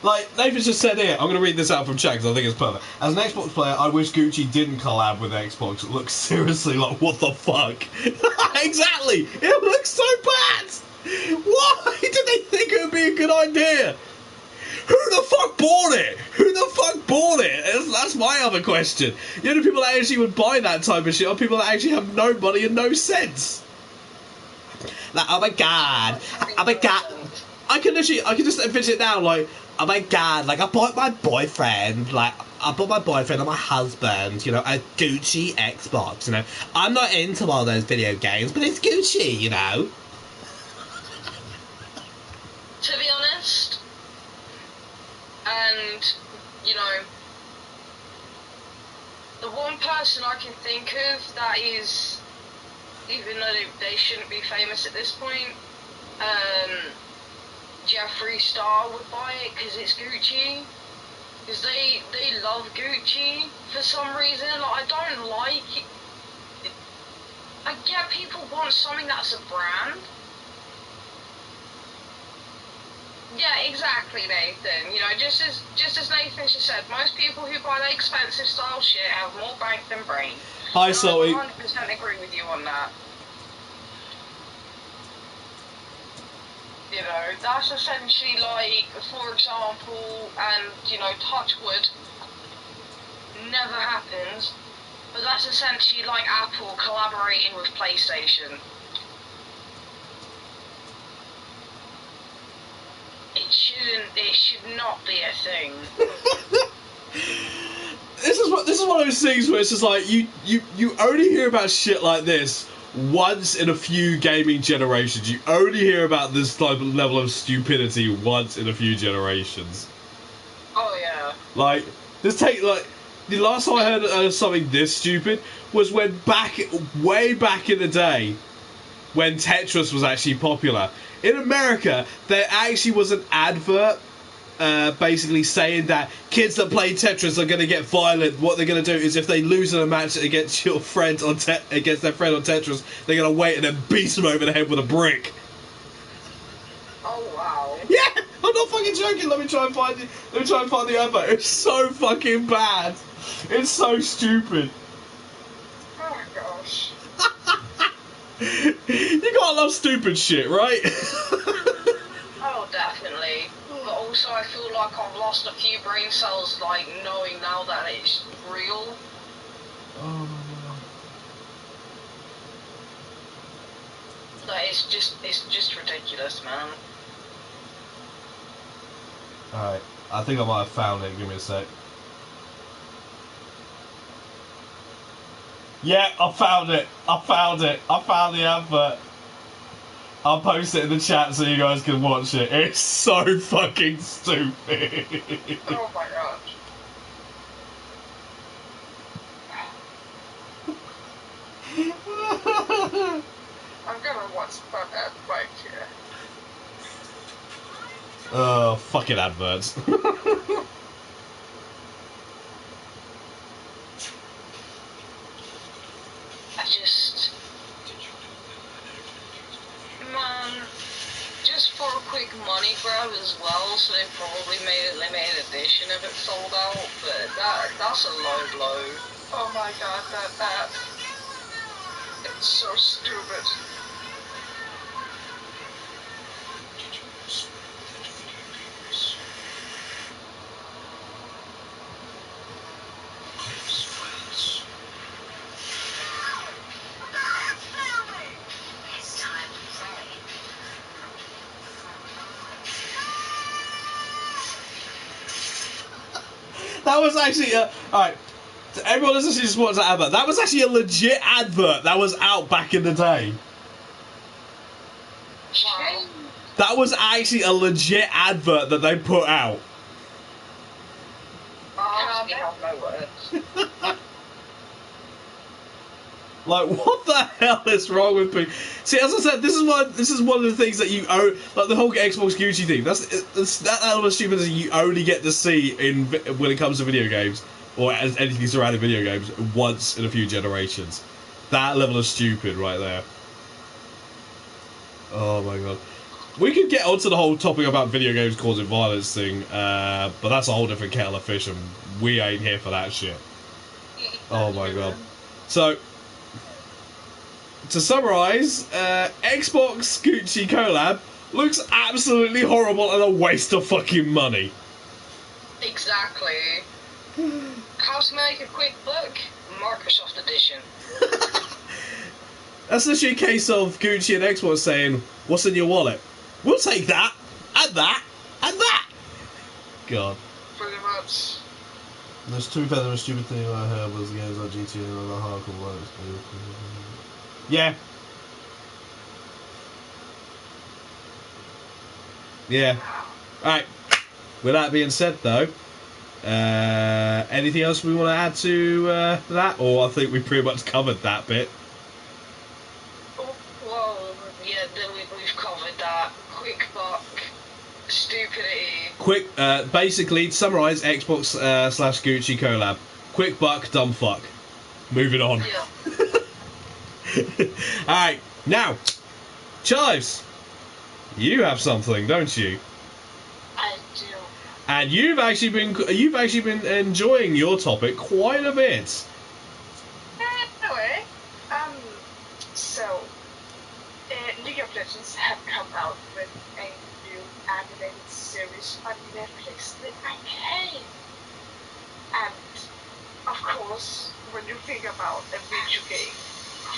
Like, Nathan just said here, I'm going to read this out from chat because I think it's perfect. As an Xbox player, I wish Gucci didn't collab with Xbox. It looks seriously like, what the fuck? Exactly! It looks so bad! Why did they think it would be a good idea? Who the fuck bought it? Who the fuck bought it? That's my other question. The only people that actually would buy that type of shit are people that actually have no money and no sense. Like, oh my god. Oh my god. I can just envision it now, like, oh my god, like, I bought my boyfriend and my husband, you know, a Gucci Xbox, you know. I'm not into all those video games, but it's Gucci, you know. To be honest, and, you know, the one person I can think of that is, even though they shouldn't be famous at this point, Jeffree Star would buy it because it's Gucci. Because they love Gucci for some reason. Like, I don't like it. I get people want something that's a brand. Yeah, exactly, Nathan. You know, just as Nathan just said, most people who buy the expensive style shit have more bank than brain. Hi, And Salty. I 100% agree with you on that. You know, that's essentially like, for example, and, you know, touch wood, never happens, but that's essentially like Apple collaborating with PlayStation. It should not be a thing. This is one of those things where it's just like you only hear about shit like this once in a few gaming generations. You only hear about this type of level of stupidity once in a few generations. Oh yeah. Like the last time I heard of something this stupid was when way back in the day when Tetris was actually popular. In America, there actually was an advert basically saying that kids that play Tetris are going to get violent. What they're going to do is if they lose in a match against your friend against their friend on Tetris, they're going to wait and then beat them over the head with a brick. Oh wow. Yeah, I'm not fucking joking. Let me try and find the advert. It's so fucking bad. It's so stupid. Oh my gosh. You gotta love stupid shit, right? Oh, definitely. But also, I feel like I've lost a few brain cells, like, knowing now that it's real. Oh. That it's just ridiculous, man. Alright, I think I might have found it. Give me a sec. Yeah, I found it. I found the advert. I'll post it in the chat so you guys can watch it. It's so fucking stupid. Oh my gosh. I'm gonna watch that right here. Oh, fucking adverts. Man, just for a quick money grab as well, so they probably made a limited edition if it sold out, but that's a low blow. Oh my god, that it's so stupid. That was actually alright. Everyone listening to just watch that advert. That was actually a legit advert that was out back in the day. Wow. That was actually a legit advert that they put out. I have no words. Like, what the hell is wrong with people? See, as I said, this is one of the things that you own, like the whole Xbox Gucci thing. That's that element of stupidity you only get to see when it comes to video games or as anything surrounding video games once in a few generations. That level of stupid right there. Oh my god. We could get onto the whole topic about video games causing violence thing, but that's a whole different kettle of fish, and we ain't here for that shit. Oh my god. So, to summarise, Xbox Gucci collab looks absolutely horrible and a waste of fucking money. Exactly. How to make a quick buck? Microsoft Edition. That's literally a case of Gucci and Xbox saying, "What's in your wallet? We'll take that, and that, and that." God. Pretty much. There's two the stupid thing I heard was games like GTA and other hardcore ones. Yeah. Yeah. Alright. With that being said, though, anything else we want to add to that? Or I think we pretty much covered that bit. Well, yeah, we've covered that. Quick buck, stupidity. Basically, to summarise, Xbox slash Gucci collab. Quick buck, dumb fuck. Moving on. Yeah. Alright, now, Chives, you have something, don't you? And you've actually been enjoying your topic quite a bit. Anyway, so League of Legends have come out with a new animated series on Netflix, The Arcane. And of course, when you think about a video game,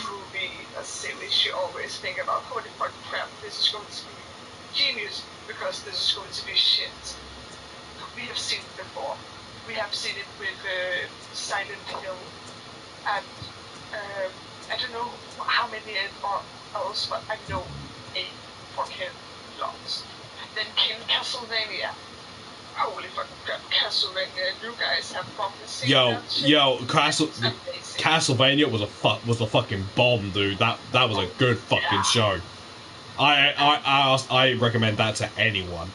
movie, a series, you always think about, holy fucking crap, this is going to be genius because this is going to be shit. We have seen it before. We have seen it with Silent Hill, and I don't know how many else, but I know a fucking lot. Then came Castlevania. Holy fucking crap, Castlevania! You guys have fucking seen that shit? Castlevania was a fucking bomb, dude. That was a good fucking show. I recommend that to anyone.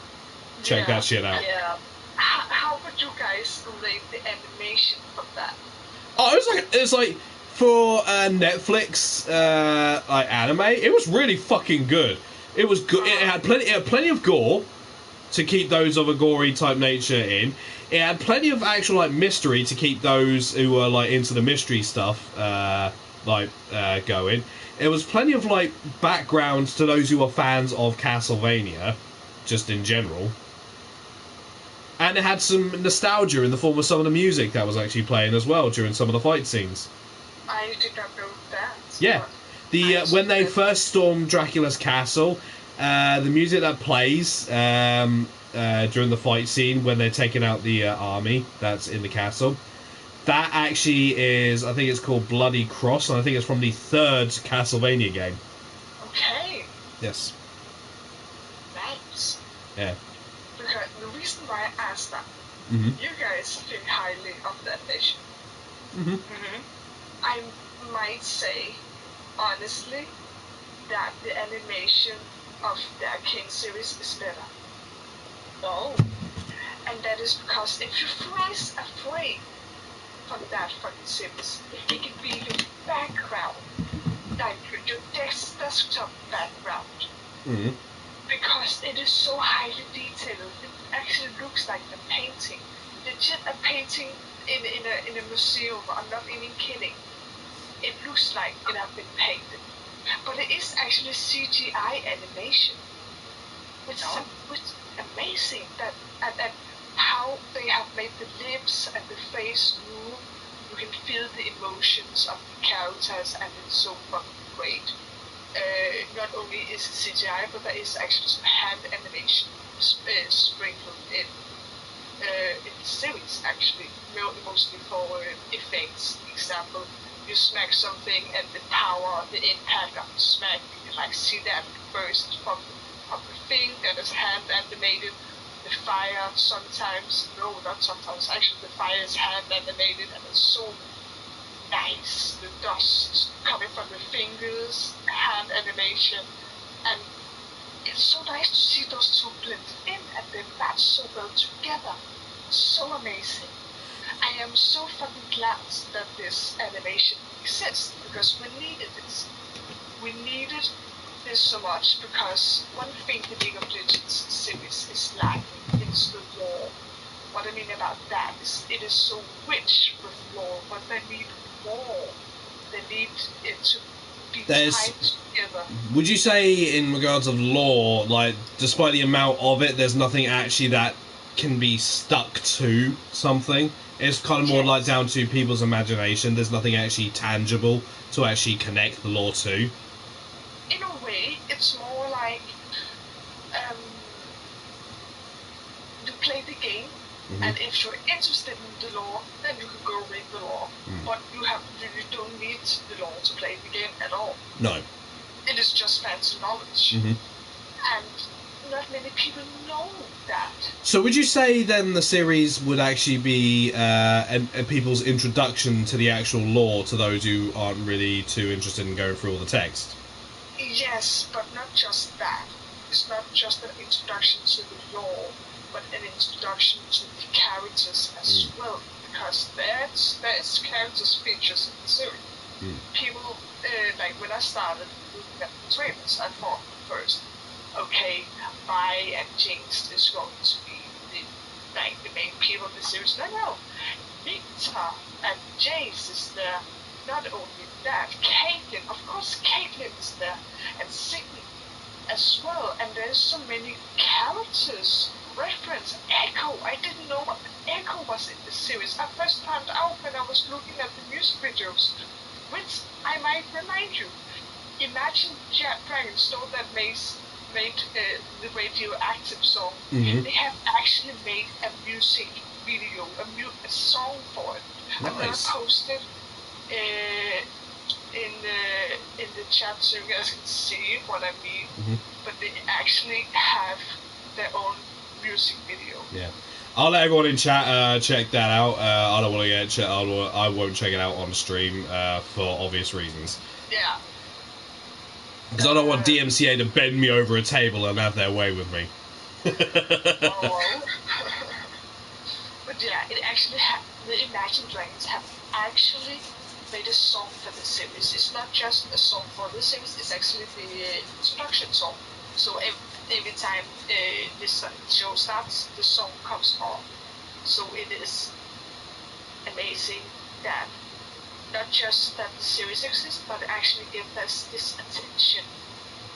Check that shit out. Yeah. How would you guys rate the animation of that? Oh, it was like for Netflix like anime, it was really fucking good. It was good. It had plenty of gore to keep those of a gory type nature in. It had plenty of actual like mystery to keep those who were like into the mystery stuff going. It was plenty of like backgrounds to those who are fans of Castlevania, just in general. And it had some nostalgia in the form of some of the music that was actually playing as well during some of the fight scenes. I did not know that. Yeah, when they first storm Dracula's castle, the music that plays during the fight scene when they're taking out the army that's in the castle, that actually is, I think it's called Bloody Cross, and I think it's from the third Castlevania game. Okay. Yes. Nice. Yeah. Because the reason why I asked that, Mm-hmm. you guys think highly of the animation. Mm-hmm. I might say, honestly, that the animation of the Arcane series is better. Oh. And that is because if you freeze a frame from that fucking series, it can be your background, like your desktop background. Mm-hmm. Because it is so highly detailed, it actually looks like a painting. Legit a painting in a museum, I'm not even kidding. It looks like it has been painted. But it is actually CGI animation. Which is amazing that and how they have made the lips and the face move. You can feel the emotions of the characters, and it's so fucking great. Not only is it CGI, but there is actually some hand animation sprinkled in the series, actually, mostly for effects. Example, you smack something and the power, the impact of the smack, you can like see that burst from the thing that is hand animated. The fire sometimes, no, not sometimes, actually the fire is hand animated, and it's so nice. The dust coming from the fingers, hand animation, and it's so nice to see those two blend in and they match so well together. So amazing. I am so fucking glad that this animation exists because we needed this. We needed this so much because one thing the League of Legends series is lacking is the lore. What I mean about that is it is so rich with lore, but they need more. They need it to be tied together. Would you say, in regards of lore, like, despite the amount of it, there's nothing actually that can be stuck to something? It's kind of more like down to people's imagination. There's nothing actually tangible to actually connect the lore to. In a way, it's more like you play the game, and if you're interested in the lore, then you can go read the lore. But you don't need the lore to play the game at all. No. It is just fancy knowledge. And not many people know that. So would you say then the series would actually be people's introduction to the actual lore to those who aren't really too interested in going through all the text? Yes, but not just that. It's not just an introduction to the lore, but an introduction to the characters as well. Because there's characters features in the series. People, like when I started looking at the trailers, I thought first, okay, Vi and Jinx is going to be the like the main people of the series. No. Victor and Jace is there. Not only that, Caitlyn, of course Caitlyn is there, and Signy as well, and there's so many characters reference. Echo, I didn't know what Echo was in the series. I first found out when I was looking at the music videos, which I might remind you. Imagine Dragonstone that made the Radioactive song. Mhm. They have actually made a music video, a song for it. I'm gonna Nice. post it in the chat so you guys can see what I mean. Mhm. But they actually have their own music video. Yeah. I'll let everyone in chat check that out. I don't want to get I won't check it out on stream for obvious reasons. Yeah. Because I don't want DMCA to bend me over a table and have their way with me. Oh. But yeah, it actually the Imagine Dragons have actually made a song for the series. It's not just a song for the series, it's actually the introduction song. So every time this show starts, the song comes on. So it is amazing that not just that the series exists, but actually give us this attention.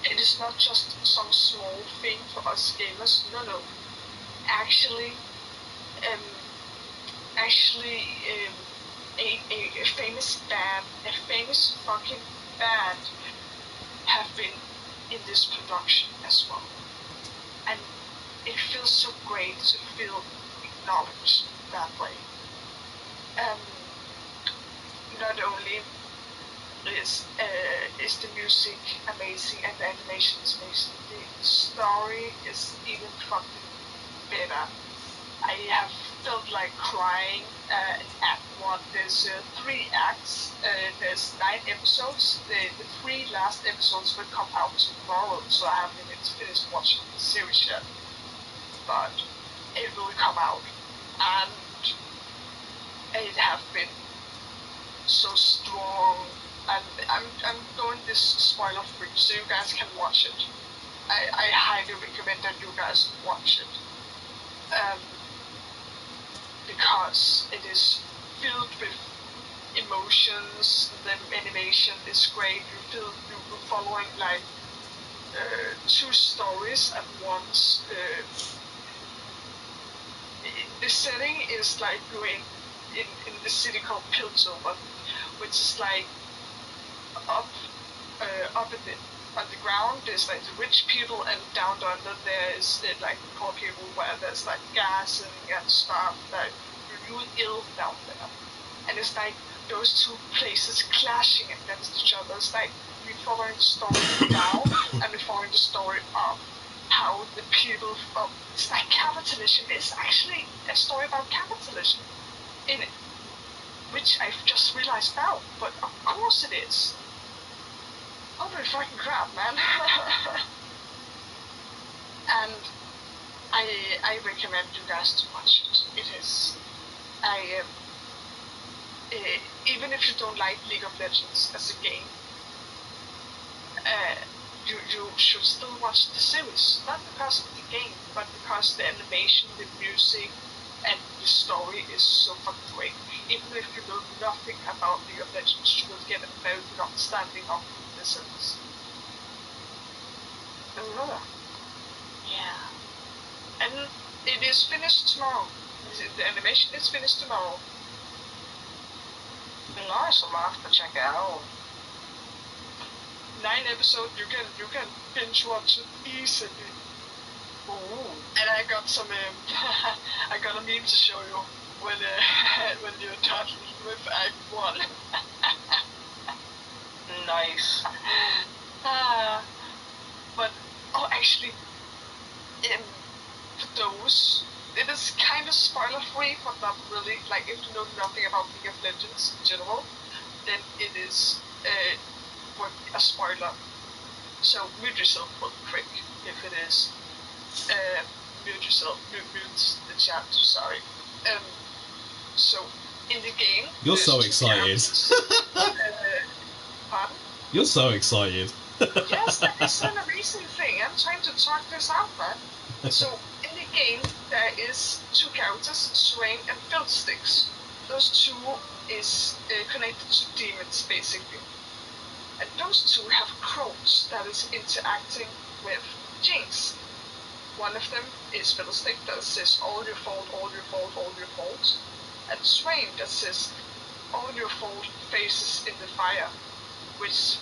It is not just some small thing for us gamers. No. Actually, a famous band, a famous fucking band, have been in this production as well, and it feels so great to feel acknowledged that way. Not only is the music amazing and the animation is amazing, the story is even fucking better. I have felt like crying in Act 1. There's 3 acts, there's 9 episodes. The 3 last episodes will come out tomorrow, so I haven't even finished watching the series yet. But it will come out, and it have been so strong, and I'm going this spoiler free, so you guys can watch it. I highly recommend that you guys watch it. Because it is filled with emotions. The animation is great. You're following like 2 stories at once. The setting is like going in the city called Piltover, which is like up in the underground. There's like the rich people, and down under there's like the poor people, where there's like gas and stuff that you're really ill down there. And it's like those 2 places clashing against each other. It's like we're following the story down and we're following the story up. How the people it's like capitalism. It's actually a story about capitalism in it, which I've just realized now. But of course it is. Holy fucking crap, man. And I recommend you guys to watch it. It is even if you don't like League of Legends as a game, you should still watch the series. Not because of the game, but because the animation, the music, and the story is so fucking great. Even if you know nothing about League of Legends, you will get a very good understanding of the series. Yeah. And it is finished tomorrow. The animation is finished tomorrow. Nice, I'm gonna have to check it out. 9 episodes, you can binge watch it easily. Ooh. And I got some I got a meme to show you when when you're done with Act 1. Nice. But actually, for those, it is kind of spoiler free, but not really. Like if you know nothing about League of Legends in general, then it is a spoiler. So mute yourself real quick if it is. Mute yourself. Mute the chat. Sorry. So in the game, You're so there's 2 excited. characters. Pardon? You're so excited. Yes, that is an amazing thing. I'm trying to talk this out, man. So in the game, there is two characters, Swain and Fiddlesticks. Those two is connected to demons, basically. And those two have crows that is interacting with Jinx. One of them is Fiddlestick that says, all your fault, all your fault, all your fault. And Swain that says, all your fault faces in the fire. Which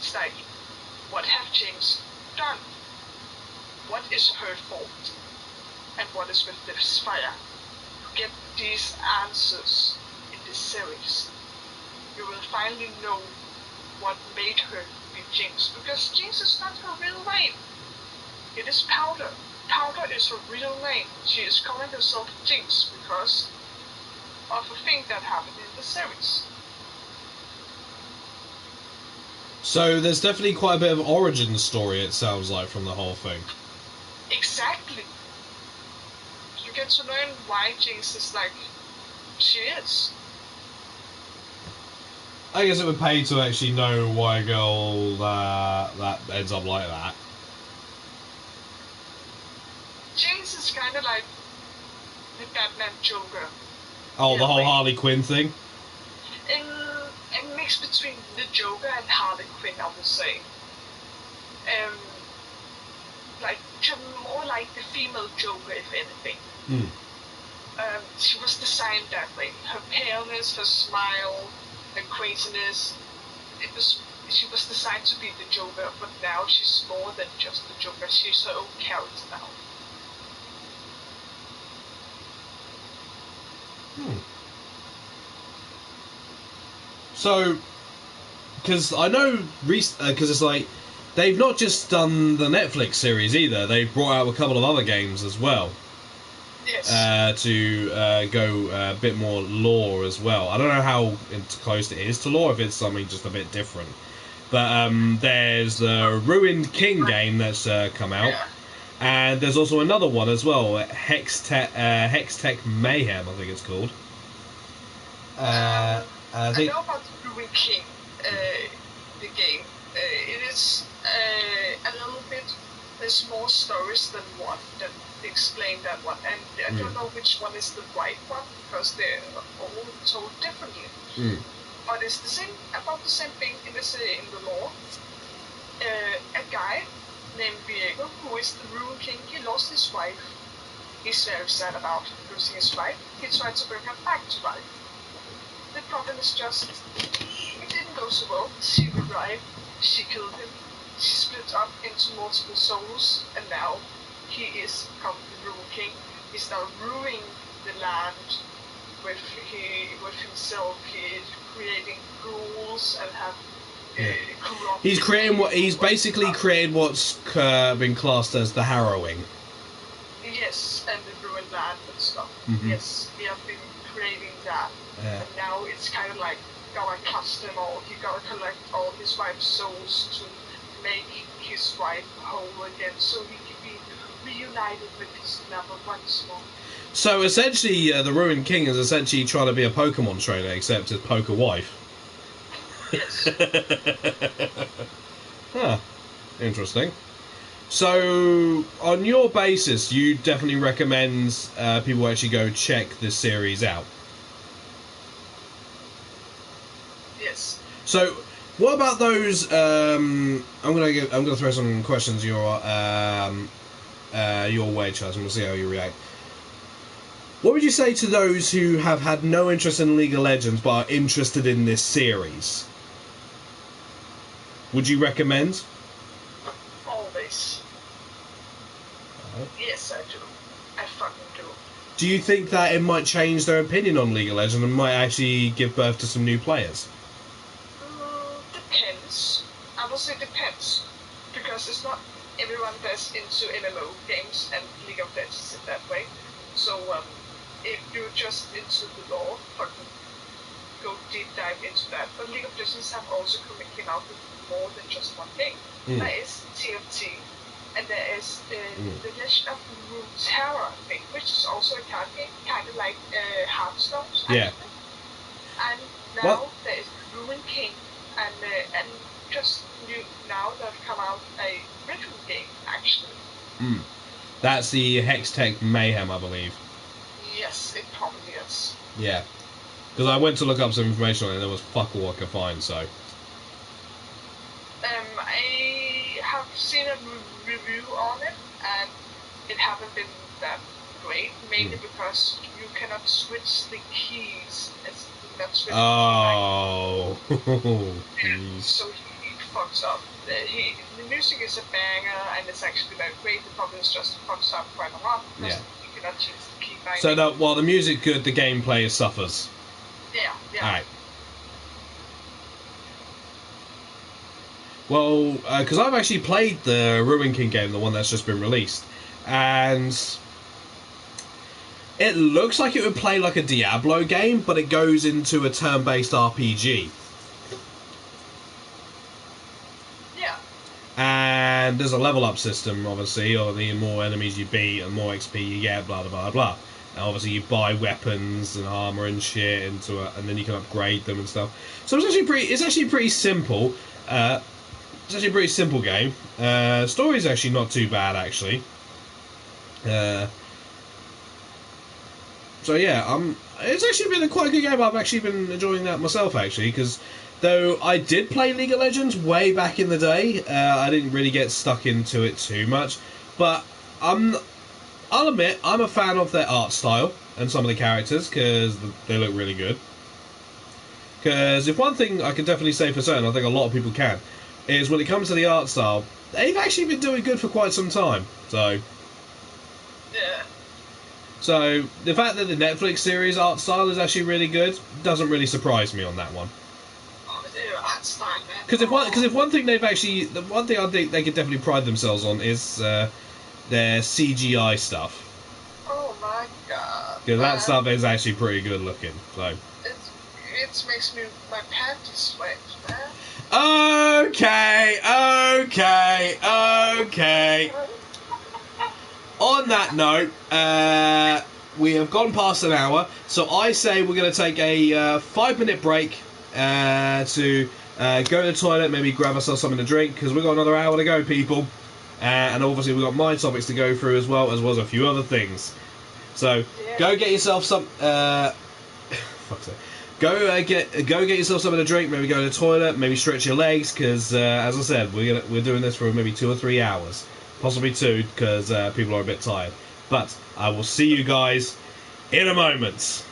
is like, what have Jinx done? What is her fault? And what is with this fire? You get these answers in this series. You will finally know what made her be Jinx, because Jinx is not her real name. It is Powder. Powder is her real name. She is calling herself Jinx because of a thing that happened in the series. So there's definitely quite a bit of origin story, it sounds like, from the whole thing. Exactly. You get to learn why Jinx is like she is. I guess it would pay to actually know why a girl that ends up like that. Jinx is kind of like the Batman Joker. Oh, Yeah, the whole like- Harley Quinn thing? A mix between the Joker and Harley Quinn, I would say. Like, more like the female Joker, if anything. She was designed that way. Her paleness, her smile, her craziness. She was designed to be the Joker, but now she's more than just the Joker. She's her own character now. So, because I know, because it's like, they've not just done the Netflix series either, they've brought out a couple of other games as well. Yes. To go a bit more lore as well. I don't know how close it is to lore, if it's something just a bit different. But there's the Ruined King game that's come out. Yeah. And there's also another one as well, Hextech Mayhem, I think it's called. I I think know about Ruined King, the game. It is a little bit. There's more stories than one that explain that one, and I don't know which one is the right one because they're all told differently. But it's about the same thing in the lore. A guy named Viego, who is the Ruined King, he lost his wife. He's very sad about losing his wife. He tried to bring her back to life. The problem is just, it didn't go so well. She revived, she killed him, she split up into multiple souls, and now he is become the Ruined King. He's now ruining the land with himself. He is creating ghouls and have cool. he's basically created what's been classed as the harrowing. Yes, and the ruined land and stuff. Yes, he have been creating that. Yeah. And now it's kind of like, gotta cast them all. He gotta collect all his wife's souls to make his wife whole again, so he can be reunited with his lover once more. So essentially, the Ruined King is essentially trying to be a Pokemon trainer, except as Poker Wife. Yes. Huh. Interesting. So, on your basis, you definitely recommend people actually go check this series out. Yes. So, what about those? I'm gonna throw some questions your way, Charles, and we'll see how you react. What would you say to those who have had no interest in League of Legends but are interested in this series? Would you recommend? Always. Yes, I do. I fucking do. Do you think that it might change their opinion on League of Legends and might actually give birth to some new players? Depends. I will say depends. Because it's not everyone that's into MMO games and League of Legends in that way. So, if you're just into the lore, fucking go deep dive into that. But League of Legends have also came out with more than just one game. There is TFT, and there is the Legend of Runeterra thing, which is also a card game, kind of like Hearthstone. Yeah. And now there is Ruined King, and just now they've come out a ritual game actually. That's the Hextech Mayhem, I believe. Yes, it probably is. Yeah. Because I went to look up some information on it and there was fuck all I could find, so. I have seen a review on it, and it haven't been that great, mainly because you cannot switch the keys. It's not switch Oh. so he fucks up. The music is a banger, and it's actually very great. The problem is just fucks up quite a lot because you cannot change the key binding. So that while the music good, the gameplay suffers. Yeah. Alright. Well, because I've actually played the Ruin King game, the one that's just been released, and it looks like it would play like a Diablo game, but it goes into a turn-based RPG. Yeah. And there's a level up system, obviously, or the more enemies you beat and more XP you get, blah, blah, blah, blah. And obviously you buy weapons and armor and shit and then you can upgrade them and stuff. So it's actually pretty simple. It's actually a pretty simple game. Story's actually not too bad, actually. So yeah, it's actually been quite a good game. I've actually been enjoying that myself, actually, because though I did play League of Legends way back in the day, I didn't really get stuck into it too much. But I'll admit, I'm a fan of their art style and some of the characters, because they look really good. Because if one thing I can definitely say for certain, I think a lot of people can, is when it comes to the art style, they've actually been doing good for quite some time. So Yeah. So the fact that the Netflix series art style is actually really good doesn't really surprise me on that one. Oh, their art style, man. Because if one thing they've actually, the one thing I think they could definitely pride themselves on is their CGI stuff. Oh my god. Because that stuff is actually pretty good looking. So it makes my panties sweat, man. okay. On that note, we have gone past an hour, so I say we're going to take a 5-minute break to go to the toilet, maybe grab ourselves something to drink, because we've got another hour to go, people. And obviously we've got my topics to go through as well as a few other things. So go get yourself some. Fuck's sake. Go get yourself something to drink. Maybe go to the toilet. Maybe stretch your legs, because as I said, we're doing this for maybe 2 or 3 hours. Possibly 2, because people are a bit tired. But I will see you guys in a moment.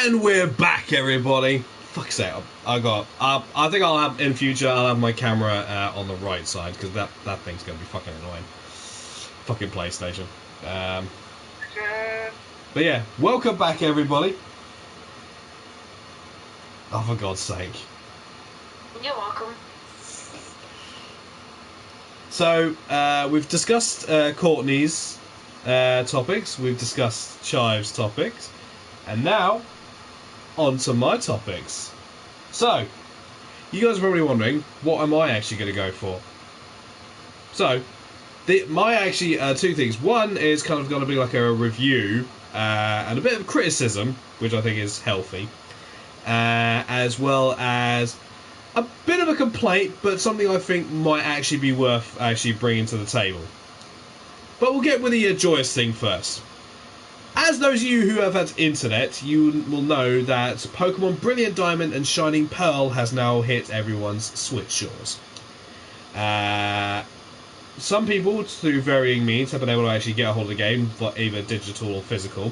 And we're back, everybody. Fuck's sake, I think I'll have, in future, I'll have my camera on the right side, because that thing's going to be fucking annoying. Fucking PlayStation. But yeah, welcome back, everybody. Oh, for God's sake. You're welcome. So, we've discussed Courtney's topics, we've discussed Chive's topics, and now, on to my topics. So, you guys are probably wondering, what am I actually going to go for? So, my two things. One is kind of going to be like a review and a bit of criticism, which I think is healthy, as well as a bit of a complaint, but something I think might actually be worth actually bringing to the table. But we'll get with the joyous thing first. As those of you who have had internet, you will know that Pokemon Brilliant Diamond and Shining Pearl has now hit everyone's Switch shores. Some people, through varying means, have been able to actually get a hold of the game, either digital or physical.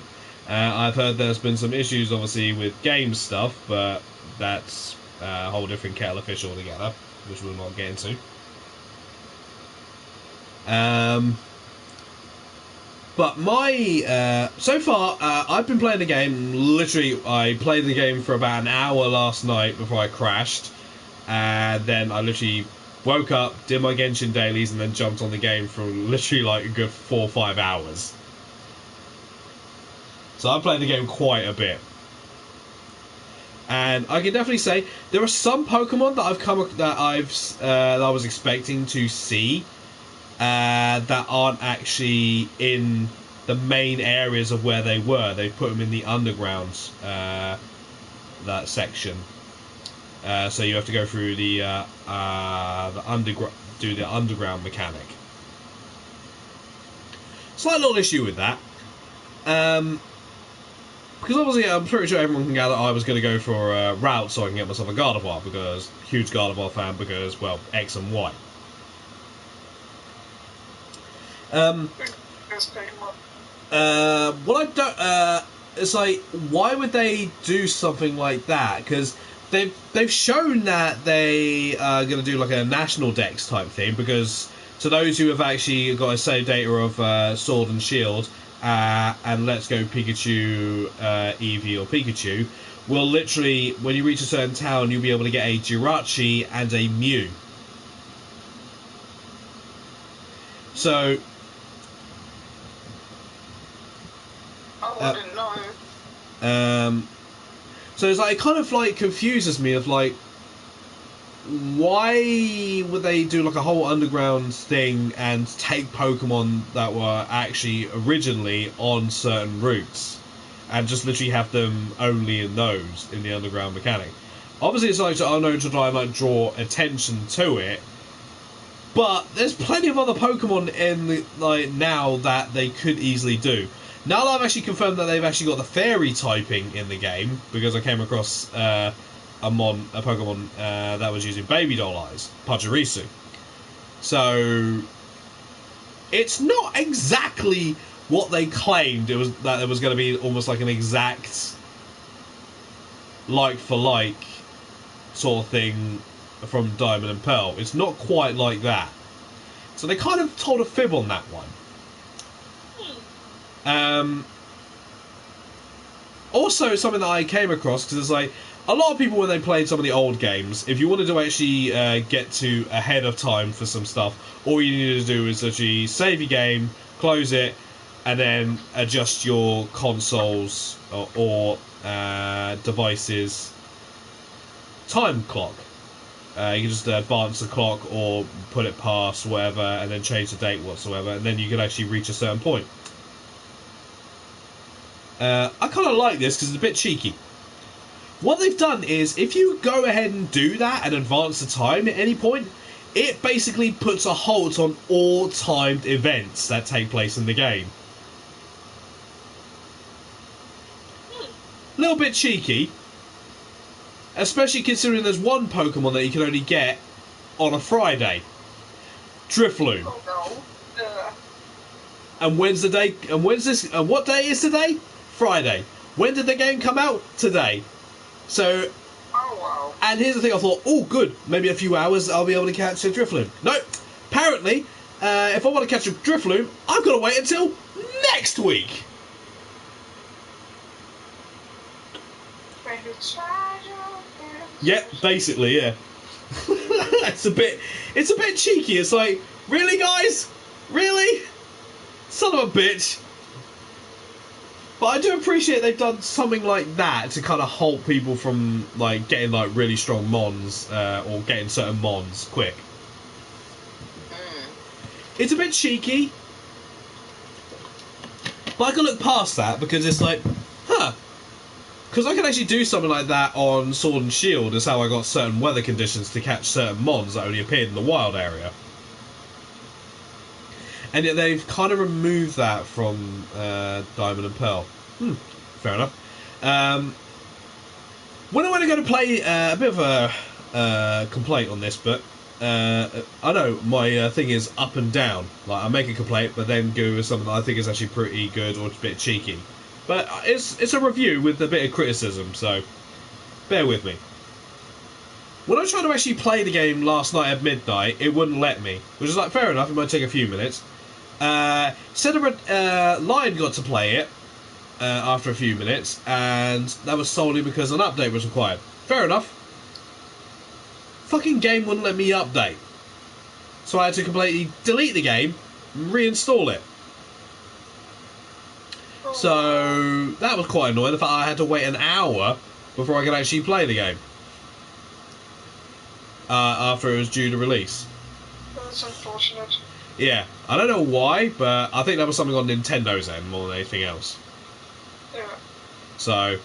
I've heard there's been some issues, obviously, with game stuff, but that's a whole different kettle of fish altogether, which we'll not get into. But so far, I've been playing the game, literally, I played the game for about an hour last night before I crashed, and then I literally woke up, did my Genshin dailies, and then jumped on the game for literally like a good 4 or 5 hours. So I've played the game quite a bit. And I can definitely say, there are some Pokemon that I was expecting to see, that aren't actually in the main areas of where they were. They've put them in the underground that section. So you have to go through the underground mechanic. Slight little issue with that. Because obviously I'm pretty sure everyone can gather I was going to go for a route so I can get myself a Gardevoir, because huge Gardevoir fan, because, well, X and Y. What I don't, it's like, why would they do something like that? Because they've shown that they are going to do like a national dex type thing, because to those who have actually got a save data of Sword and Shield and Let's Go Pikachu, Eevee or Pikachu, will literally, when you reach a certain town, you'll be able to get a Jirachi and a Mew. So I wouldn't know. So it's like, it kind of like confuses me of like, why would they do like a whole underground thing and take Pokemon that were actually originally on certain routes and just literally have them only in those, in the underground mechanic? Obviously it's like, I know, to try and like draw attention to it, but there's plenty of other Pokemon in the, like, now that they could easily do. Now that I've actually confirmed that they've actually got the fairy typing in the game, because I came across a Pokemon that was using baby doll eyes, Pachirisu. So it's not exactly what they claimed it was, that it was going to be almost like an exact like for like sort of thing from Diamond and Pearl. It's not quite like that. So they kind of told a fib on that one. Also, something that I came across, because it's like, a lot of people when they played some of the old games, if you wanted to actually get to ahead of time for some stuff, all you needed to do is actually save your game, close it, and then adjust your consoles or devices time clock. You can just advance the clock or put it past whatever, and then change the date whatsoever, and then you can actually reach a certain point. I kind of like this because it's a bit cheeky. What they've done is, if you go ahead and do that and advance the time at any point, it basically puts a halt on all timed events that take place in the game. A little bit cheeky, especially considering there's one Pokemon that you can only get on a Friday. Drifloon. Oh no. And when's the day? And when's this? And what day is today? Friday. when did the game come out? Today. So, Oh wow. and here's the thing, I thought, oh good, maybe a few hours I'll be able to catch a Drifloon. No, apparently, if I want to catch a Drifloon, I've got to wait until next week. When you try to Yeah, basically, yeah. it's a bit cheeky. It's like, really, guys? Really? Son of a bitch. But I do appreciate they've done something like that to kind of halt people from like getting like really strong mons or getting certain mons quick. It's a bit cheeky, but I can look past that because it's like, because I can actually do something like that on Sword and Shield. Is how I got certain weather conditions to catch certain mons that only appeared in the wild area. And yet they've kind of removed that from Diamond and Pearl. Fair enough. When am I going to play a bit of a complaint on this, but I know my thing is up and down. Like I make a complaint, but then go with something that I think is actually pretty good or a bit cheeky. But it's a review with a bit of criticism, so bear with me. When I tried to actually play the game last night at midnight, it wouldn't let me, which is like fair enough. It might take a few minutes. Lion got to play it after a few minutes, and that was solely because an update was required. Fair enough. Fucking game wouldn't let me update, so I had to completely delete the game and reinstall it. So that was quite annoying. The fact I had to wait an hour before I could actually play the game after it was due to release. That's unfortunate. Yeah, I don't know why, but I think that was something on Nintendo's end more than anything else. Yeah. So,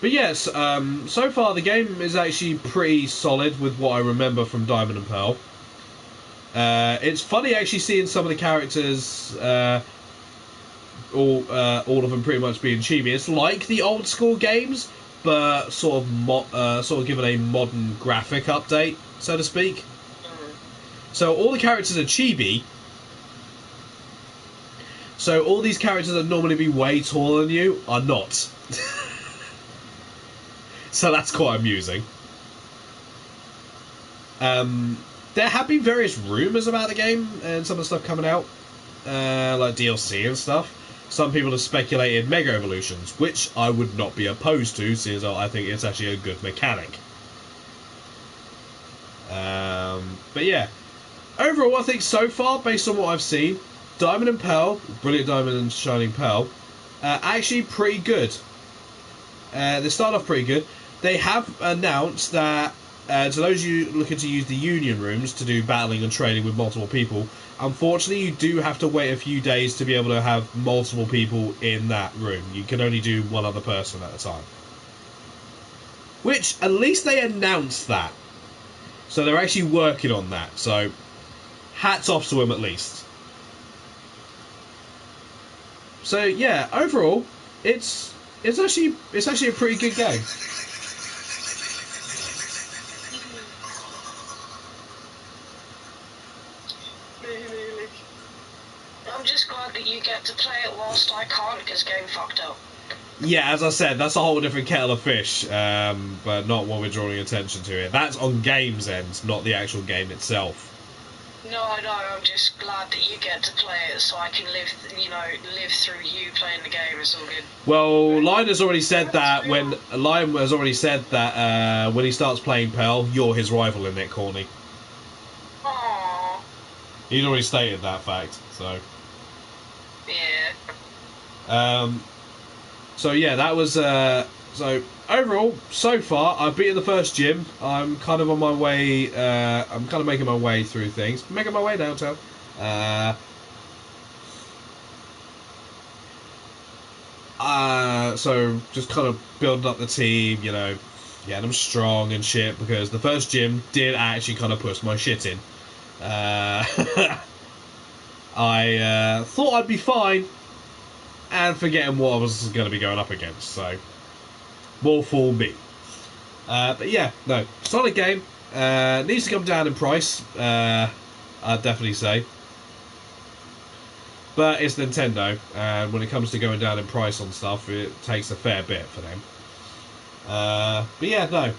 but yes, so far the game is actually pretty solid with what I remember from Diamond and Pearl. It's funny actually seeing some of the characters, all of them pretty much being chibi. It's like the old school games, but sort of given a modern graphic update, so to speak. So all the characters are chibi. So all these characters that normally be way taller than you are not. So that's quite amusing. There have been various rumours about the game and some of the stuff coming out, like DLC and stuff. Some people have speculated Mega Evolutions, which I would not be opposed to, since I think it's actually a good mechanic. But yeah, overall I think so far, based on what I've seen, Diamond and Pearl, Brilliant Diamond and Shining Pearl, actually pretty good. They start off pretty good. They have announced that to those of you looking to use the Union rooms to do battling and training with multiple people, unfortunately you do have to wait a few days to be able to have multiple people in that room. You can only do one other person at a time. Which, at least they announced that. So they're actually working on that. So, hats off to them at least. So yeah, overall, it's actually a pretty good game. I'm just glad that you get to play it whilst I can't, because game fucked up. Yeah, as I said, that's a whole different kettle of fish, but not what we're drawing attention to here. That's on game's end, not the actual game itself. No, I know, I'm just glad that you get to play it so I can live through you playing the game. It's all good. Well, Lion has already said that when he starts playing Pearl, you're his rival in it, Corny. Aww. He's already stated that fact, so. Yeah. So yeah, that was so overall, so far I've beaten the first gym. I'm kind of on my way. I'm kind of making my way through things, making my way downtown. So just kind of building up the team, you know, getting them strong and shit, because the first gym did actually kind of push my shit in. I thought I'd be fine, and forgetting what I was going to be going up against, so more for me. But yeah, no, solid game. Needs to come down in price, I'd definitely say. But it's Nintendo, and when it comes to going down in price on stuff, it takes a fair bit for them. But yeah, no.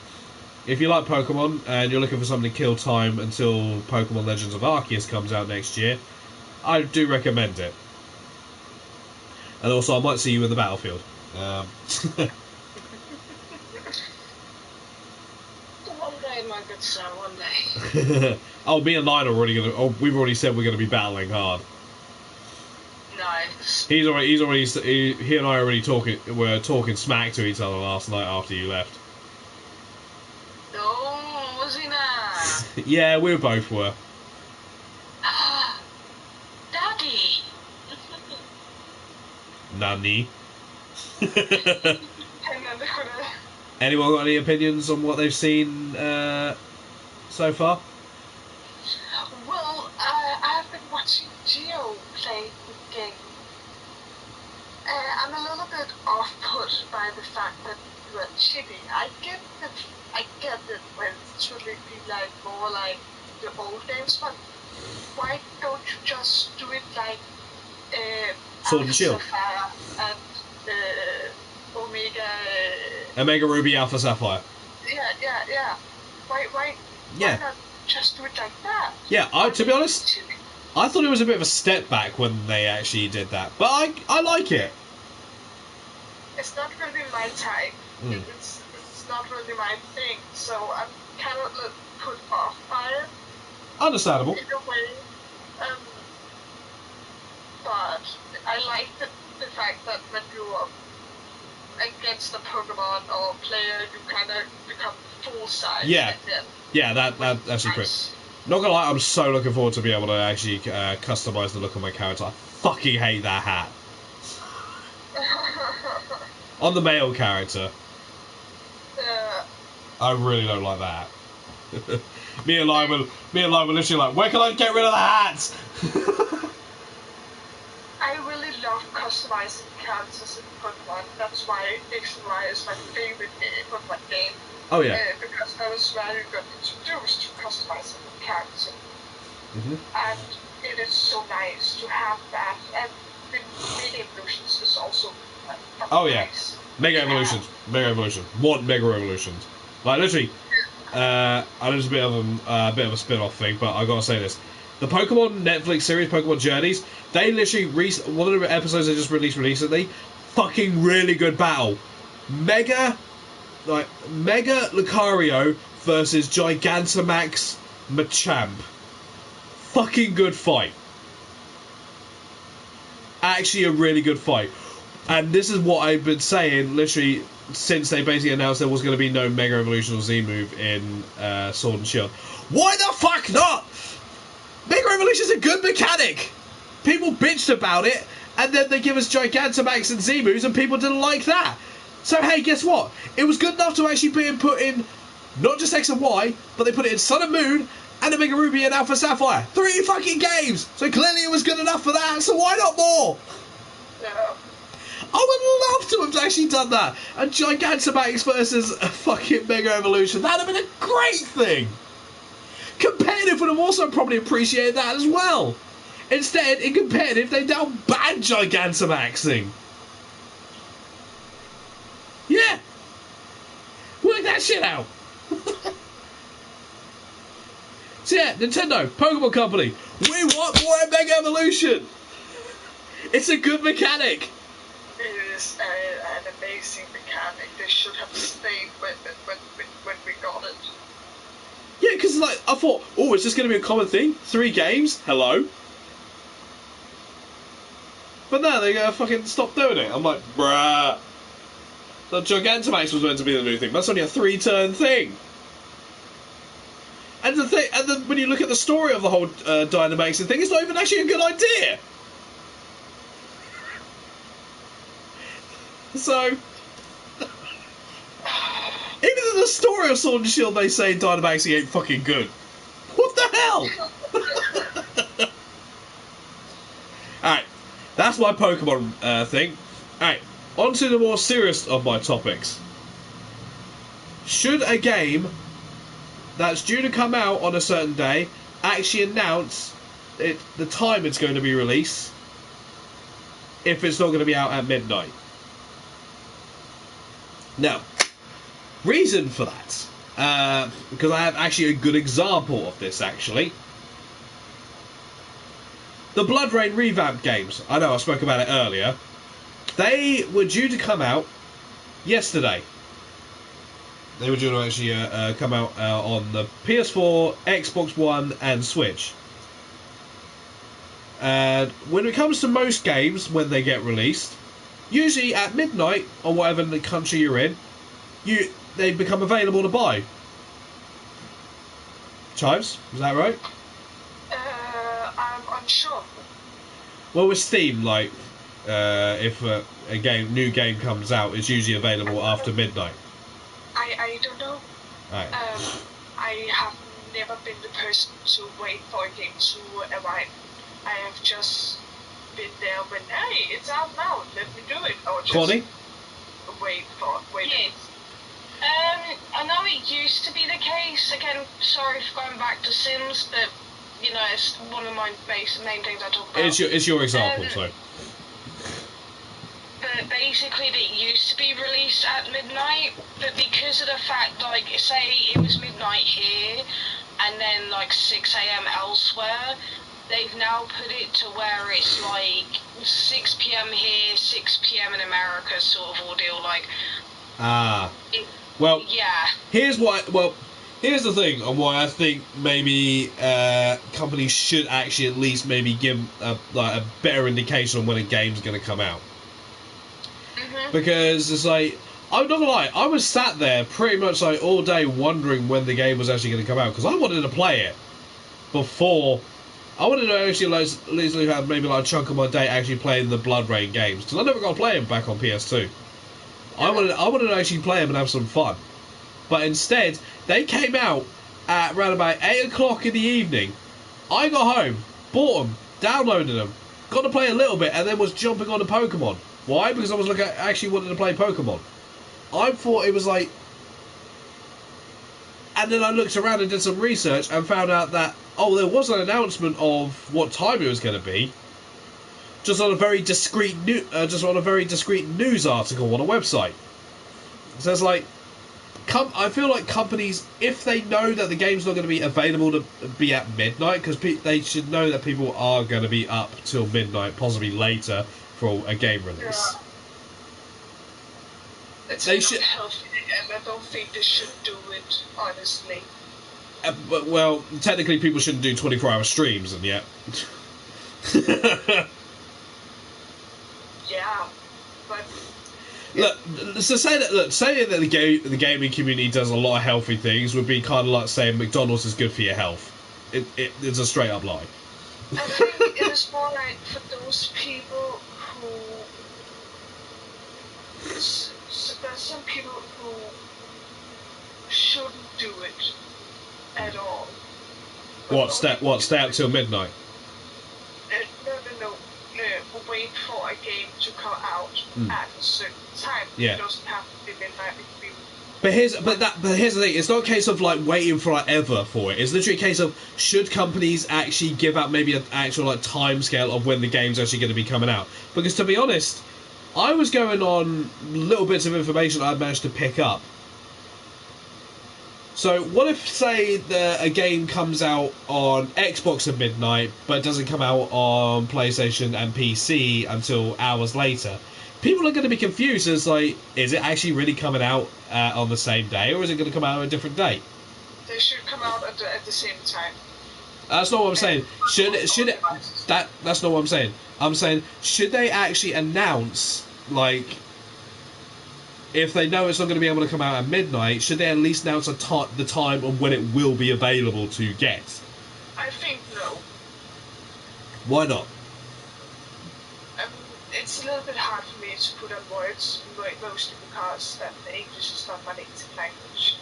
If you like Pokemon and you're looking for something to kill time until Pokemon Legends of Arceus comes out next year, I do recommend it. And also, I might see you in the battlefield. One day, my good sir, one day. Oh, me and Lion are already gonna. Oh, we've already said we're gonna be battling hard. Nice. He and I are already were talking smack to each other last night after you left. Oh, was he now? Yeah, we both were. Daddy! Nani. And then they're gonna... Anyone got any opinions on what they've seen so far? Well, I've been watching Geo play the game. I'm a little bit off-put by the fact that you are cheating. I get it when it should be like more like the old games, but why don't you just do it like Sword and Shield. Sapphire and Omega? Omega Ruby Alpha Sapphire. Yeah. Why not just do it like that? Yeah, to be honest, I thought it was a bit of a step back when they actually did that, but I like it. It's not really my type. Mm. It's not really my thing, so I'm kind of put off by it Understandable. in a way. But I like the fact that when you are against a Pokemon or player, you kind of become full size. Yeah. Again. Yeah, that's actually great. Not gonna lie, I'm so looking forward to be able to actually customize the look of my character. I fucking hate that hat. On the male character, I really don't like that. me and Lyle were literally like, where can I get rid of the hats? I really love customizing characters in Pokemon. That's why X and Y is my favorite Pokemon game. Oh yeah. Because that was where you got introduced to customizing the character. Mm-hmm. And it is so nice to have that. And the Mega Evolutions is also Oh yeah. nice. Mega Evolutions. Mega Evolution. Want Mega Evolutions. Like literally, I know it's a bit of a spin-off thing, but I gotta say this: the Pokemon Netflix series, Pokemon Journeys, they literally one of the episodes they just released recently, fucking really good battle. Mega Lucario versus Gigantamax Machamp. Fucking good fight. Actually, a really good fight. And this is what I've been saying, literally, since they basically announced there was going to be no Mega Evolution or Z move in Sword and Shield. Why the fuck not? Mega Evolution is a good mechanic. People bitched about it, and then they give us Gigantamax and Z moves, and people didn't like that. So hey, guess what? It was good enough to actually be put in not just X and Y, but they put it in Sun and Moon and Omega Ruby and Alpha Sapphire. 3 fucking games. So clearly it was good enough for that. So why not more? Yeah. I would love to have actually done that. A Gigantamax versus a fucking Mega Evolution. That'd have been a great thing. Competitive would have also probably appreciated that as well. Instead, in competitive, they now banned Gigantamaxing. Yeah. Work that shit out. So yeah, Nintendo, Pokemon Company, we want more Mega Evolution. It's a good mechanic. It is an amazing mechanic. They should have stayed when we got it. Yeah, because like I thought, oh, it's just going to be a common thing. 3 games, hello. But no, they fucking stopped doing it. I'm like, bruh. The Gigantamax was meant to be the new thing. That's only a 3-turn thing. And then when you look at the story of the whole Dynamaxing thing, it's not even actually a good idea. So, even in the story of Sword and Shield, they say Dynamaxing ain't fucking good. What the hell? Alright, that's my Pokemon thing. Alright, on to the more serious of my topics. Should a game that's due to come out on a certain day actually announce the time it's going to be released if it's not going to be out at midnight. Now, reason for that, because I have actually a good example of this, actually. The Blood Rain revamped games, I know I spoke about it earlier, they were due to come out yesterday. They were due to actually come out on the PS4, Xbox One, and Switch. And when it comes to most games, when they get released, usually at midnight, or whatever the country you're in, they become available to buy. Chives, is that right? I'm unsure. Well, with Steam, like, if a new game comes out, it's usually available after midnight. I don't know. Right. I have never been the person to wait for a game to arrive. I have just been there when, hey, it's out now, let me do it. Or just Connie? wait. Yes. I know it used to be the case. Again, sorry for going back to Sims, but you know it's one of my main things I talk about. It's your example, so. But basically, it used to be released at midnight. But because of the fact, like, say it was midnight here, and then like 6 a.m. elsewhere, they've now put it to where it's like 6 p.m. here, 6 p.m. in America, sort of ordeal. Like. Well, yeah. Here's the thing on why I think maybe companies should actually at least maybe give a better indication on when a game's going to come out. Mm-hmm. Because it's like, I'm not gonna lie, I was sat there pretty much like all day wondering when the game was actually going to come out, because I wanted to play it before. I wanted to actually like at least have maybe like a chunk of my day actually playing the Blood Rain games, because I never got to play them back on PS2. I wanted to actually play them and have some fun. But instead, they came out at around about 8 o'clock in the evening. I got home, bought them, downloaded them, got to play a little bit, and then was jumping on to Pokemon. Why? Because I was actually wanted to play Pokemon. I thought it was like... And then I looked around and did some research and found out that, there was an announcement of what time it was going to be. Just on a very discreet news article on a website. So it's like, I feel like companies, if they know that the game's not going to be available to be at midnight, because they should know that people are going to be up till midnight, possibly later, for a game release. Yeah. It's They not should. healthy, and I don't think they should do it, honestly. But, well, technically, people shouldn't do 24-hour streams, and yet. Yeah, but Look, so say that the gaming community does a lot of healthy things would be kind of like saying McDonald's is good for your health. It's a straight up lie. I think it is more like for those people who. So there's some people who shouldn't do it at all. Stay out till midnight? No. Wait for a game to come out at a certain time. Yeah. It doesn't have to be midnight. It can be. But here's the thing. It's not a case of like waiting for like ever for it. It's literally a case of should companies actually give out maybe an actual like time scale of when the game's actually going to be coming out. Because to be honest, I was going on little bits of information I'd managed to pick up. So what if, say, a game comes out on Xbox at midnight, but it doesn't come out on PlayStation and PC until hours later? People are going to be confused as, like, is it actually really coming out on the same day, or is it going to come out on a different date? They should come out at the same time. That's not what I'm saying. That's not what I'm saying. I'm saying, should they actually announce, like... If they know it's not going to be able to come out at midnight, should they at least announce the time on when it will be available to get? I think no. Why not? It's a little bit hard for me to put on words, mostly because the English is not my native language.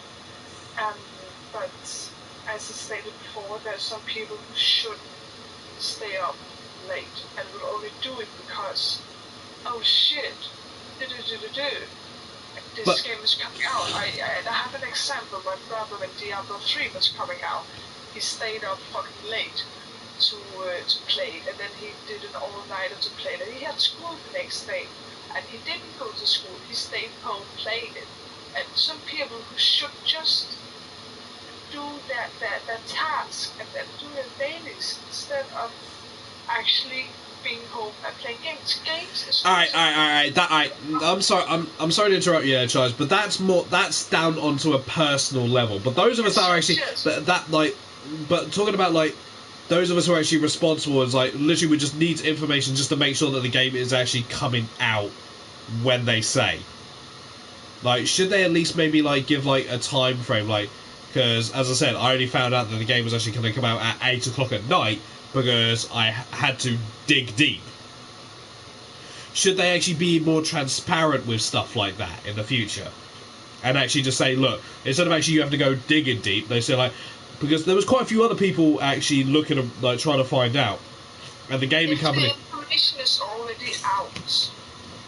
But as I stated before, there's some people who shouldn't stay up late and will only do it because, oh shit, this game is coming out. I have an example. My brother when Diablo 3 was coming out, he stayed up fucking late to play, and then he did an all-nighter to play it. And he had school the next day, and he didn't go to school. He stayed home, played it. And some people who should just do their task and then do their dailies instead of actually being home and playing games. Games is All right. I'm sorry to interrupt you there, Charles, but that's down onto a personal level. But those of us that are actually but talking about like those of us who are actually responsible is like literally we just need information just to make sure that the game is actually coming out when they say. Like, should they at least maybe like give like a time frame, like, because as I said, I only found out that the game was actually going to come out at 8 o'clock at night because I had to dig deep. Should they actually be more transparent with stuff like that in the future, and actually just say, look, instead of actually you have to go digging deep, they say like, because there was quite a few other people actually looking at, like, trying to find out, and the gaming company. The information is already out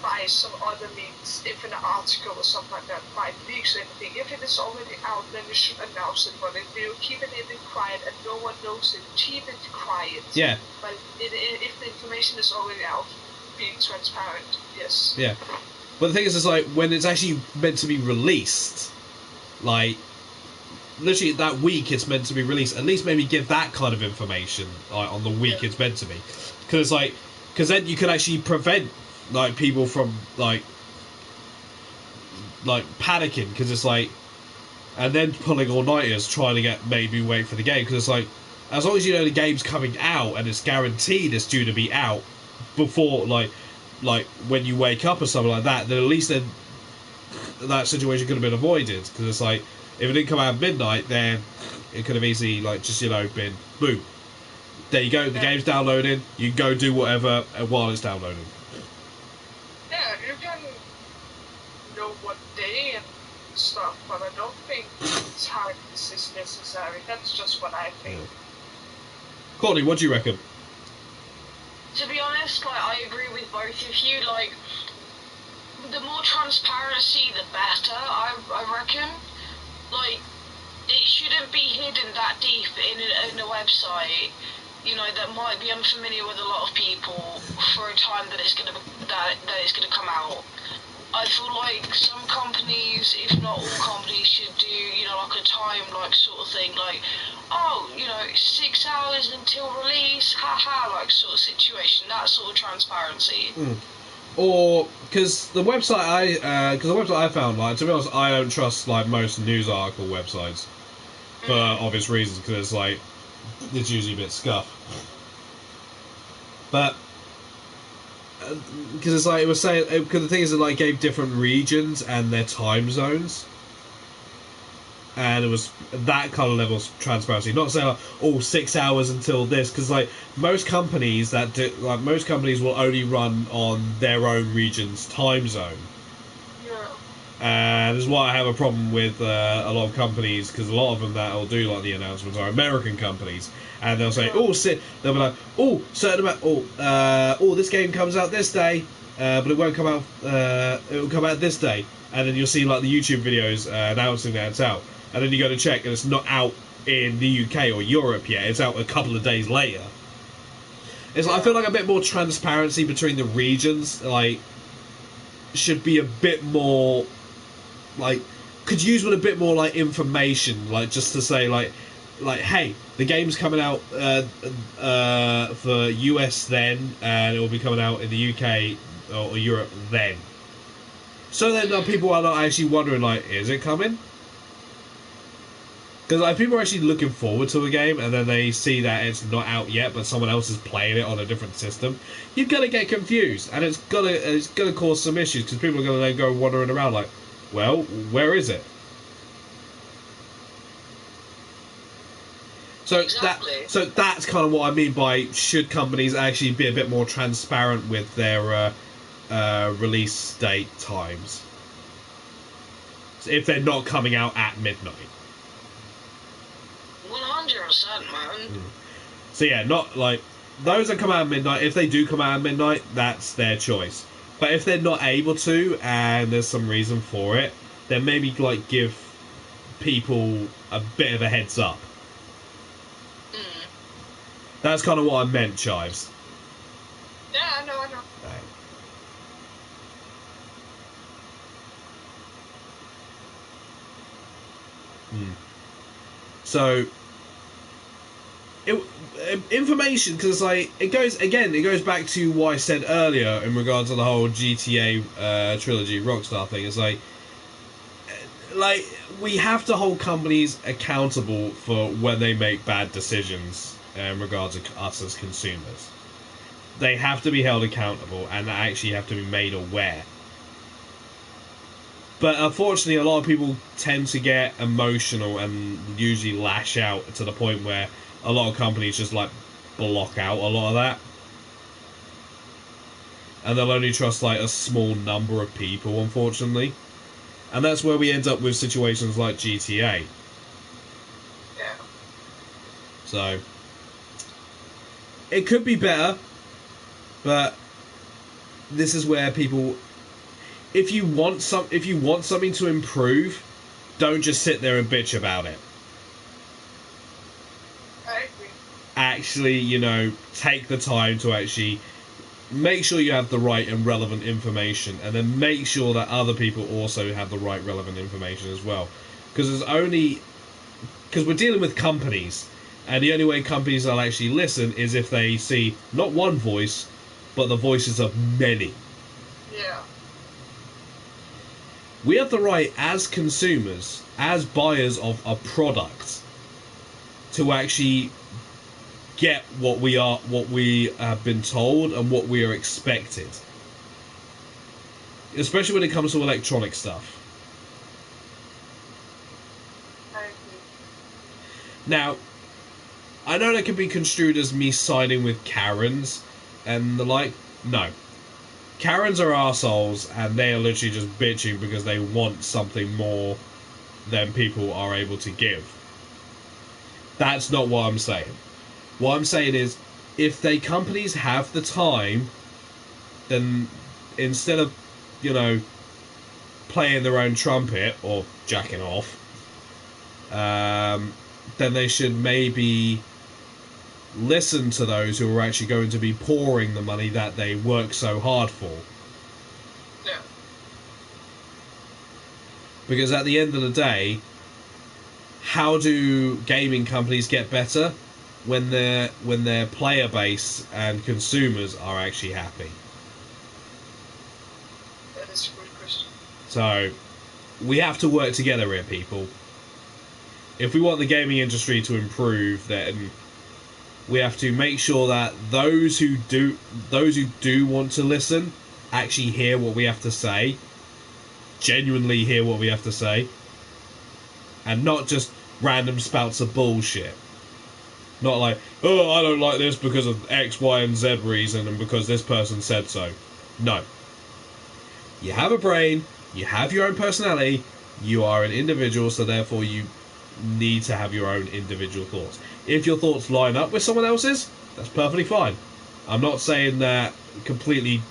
by some other means, if an article or something like that, by leaks or anything, if it is already out, then you should announce it. But if you keep it in quiet and no one knows it, keep it quiet. Yeah. But if the information is already out, being transparent, yes. Yeah. But the thing is like, when it's actually meant to be released, like, literally that week it's meant to be released, at least maybe give that kind of information, like, on the week it's meant to be. Because then you can actually prevent, like, people from, like panicking, because it's like, and then pulling all-nighters trying to wait for the game, because it's like, as long as you know the game's coming out and it's guaranteed it's due to be out before, like when you wake up or something like that, then at least then that situation could have been avoided, because it's like, if it didn't come out at midnight, then it could have easily, like, just, been boom, there you go, the game's downloading, you can go do whatever while it's downloading. Yeah, you can know what day and stuff, but I don't think time is necessary. That's just what I think. Courtney, what do you reckon? To be honest, like, I agree with both of you. Like, the more transparency, the better, I reckon. Like, it shouldn't be hidden that deep in a website, that might be unfamiliar with a lot of people for a time that it's gonna come out. I feel like some companies, if not all companies, should do, like a time, like, sort of thing, like, 6 hours until release, like, sort of situation, that sort of transparency. Or, because the website I found, like, to be honest, I don't trust, like, most news article websites for obvious reasons, because it's like, it's usually a bit scuff. But because it's like, it was saying, because the thing is, it like gave different regions and their time zones, and it was that kind of level of transparency. Not saying like, 6 hours until this, because like most companies will only run on their own region's time zone. And this is why I have a problem with a lot of companies, because a lot of them that will do like the announcements are American companies, and they'll say, they'll be like, certain amount, this game comes out this day, but it won't come out, it will come out this day, and then you'll see like the YouTube videos announcing that it's out, and then you go to check and it's not out in the UK or Europe yet, it's out a couple of days later. It's like, I feel like a bit more transparency between the regions, like, should be a bit more, like, could use with a bit more like information, like, just to say like hey, the game's coming out for US then, and it will be coming out in the UK or Europe then, so then people are not actually wondering, like, is it coming? Because like, people are actually looking forward to a game, and then they see that it's not out yet, but someone else is playing it on a different system. You're gonna get confused, and it's gonna cause some issues, because people are gonna then go wandering around like, well, where is it? So Exactly. that's kind of what I mean by, should companies actually be a bit more transparent with their release date times, if they're not coming out at midnight. 100%, man. So yeah, not like those that come out at midnight. If they do come out at midnight, that's their choice. But if they're not able to, and there's some reason for it, then maybe like give people a bit of a heads up. That's kind of what I meant, Chives. Yeah, I know. Right. So, information, because like it goes back to what I said earlier in regards to the whole GTA trilogy Rockstar thing. It's like we have to hold companies accountable for when they make bad decisions in regards to us as consumers. They have to be held accountable and they actually have to be made aware. But unfortunately, a lot of people tend to get emotional and usually lash out to the point where a lot of companies just like block out a lot of that. And they'll only trust like a small number of people, unfortunately. And that's where we end up with situations like GTA. Yeah. So it could be better, but this is where people, if you want something to improve, don't just sit there and bitch about it. I agree. Actually, take the time to actually make sure you have the right and relevant information, and then make sure that other people also have the right relevant information as well. Because we're dealing with companies, and the only way companies will actually listen is if they see not one voice, but the voices of many. Yeah. We have the right as consumers, as buyers of a product, to actually get what we have been told and what we are expected, especially when it comes to electronic stuff. I agree. Now, I know that can be construed as me siding with Karens and the like. No, Karens are arseholes, and they are literally just bitching because they want something more than people are able to give. That's not what I'm saying. What I'm saying is, if companies have the time, then instead of, playing their own trumpet or jacking off, then they should maybe listen to those who are actually going to be pouring the money that they work so hard for. Yeah. Because at the end of the day, how do gaming companies get better? When their player base and consumers are actually happy. That is a good question. So we have to work together here, people. If we want the gaming industry to improve, then we have to make sure that those who do want to listen actually hear what we have to say, genuinely hear what we have to say, and not just random spouts of bullshit. Not like, oh, I don't like this because of X, Y, and Z reason and because this person said so. No. You have a brain, you have your own personality, you are an individual, so therefore you need to have your own individual thoughts. If your thoughts line up with someone else's, that's perfectly fine. I'm not saying that completely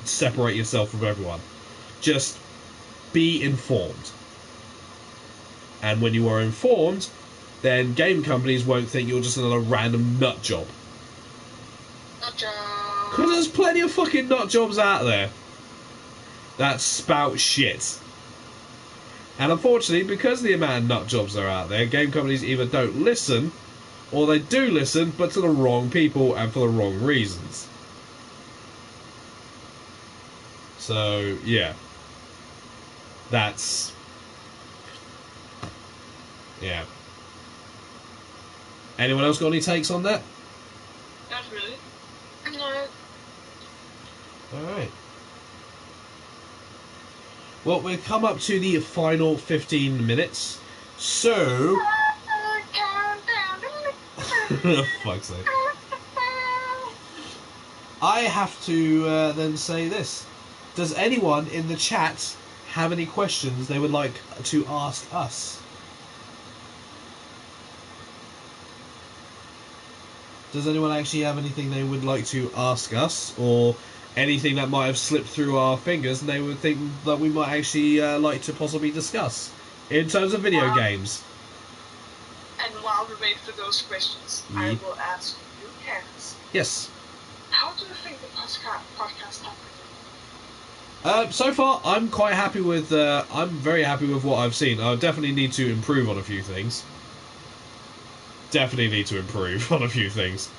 separate yourself from everyone. Just be informed. And when you are informed, then game companies won't think you're just another random nut job. Nut job. Because there's plenty of fucking nut jobs out there that spout shit. And unfortunately, because of the amount of nut jobs that are out there, game companies either don't listen, or they do listen, but to the wrong people and for the wrong reasons. So, yeah. That's... yeah. Anyone else got any takes on that? Not really. No. Alright. Well, we've come up to the final 15 minutes. So... fuck's sake. I have to then say this. Does anyone in the chat have any questions they would like to ask us? Does anyone actually have anything they would like to ask us, or anything that might have slipped through our fingers and they would think that we might actually like to possibly discuss in terms of video games? And while we wait for those questions, I will ask you, Terrence, Yes. how do you think the podcast happened? So far, I'm quite happy with. I'm very happy with what I've seen. I definitely need to improve on a few things. Definitely need to improve on a few things.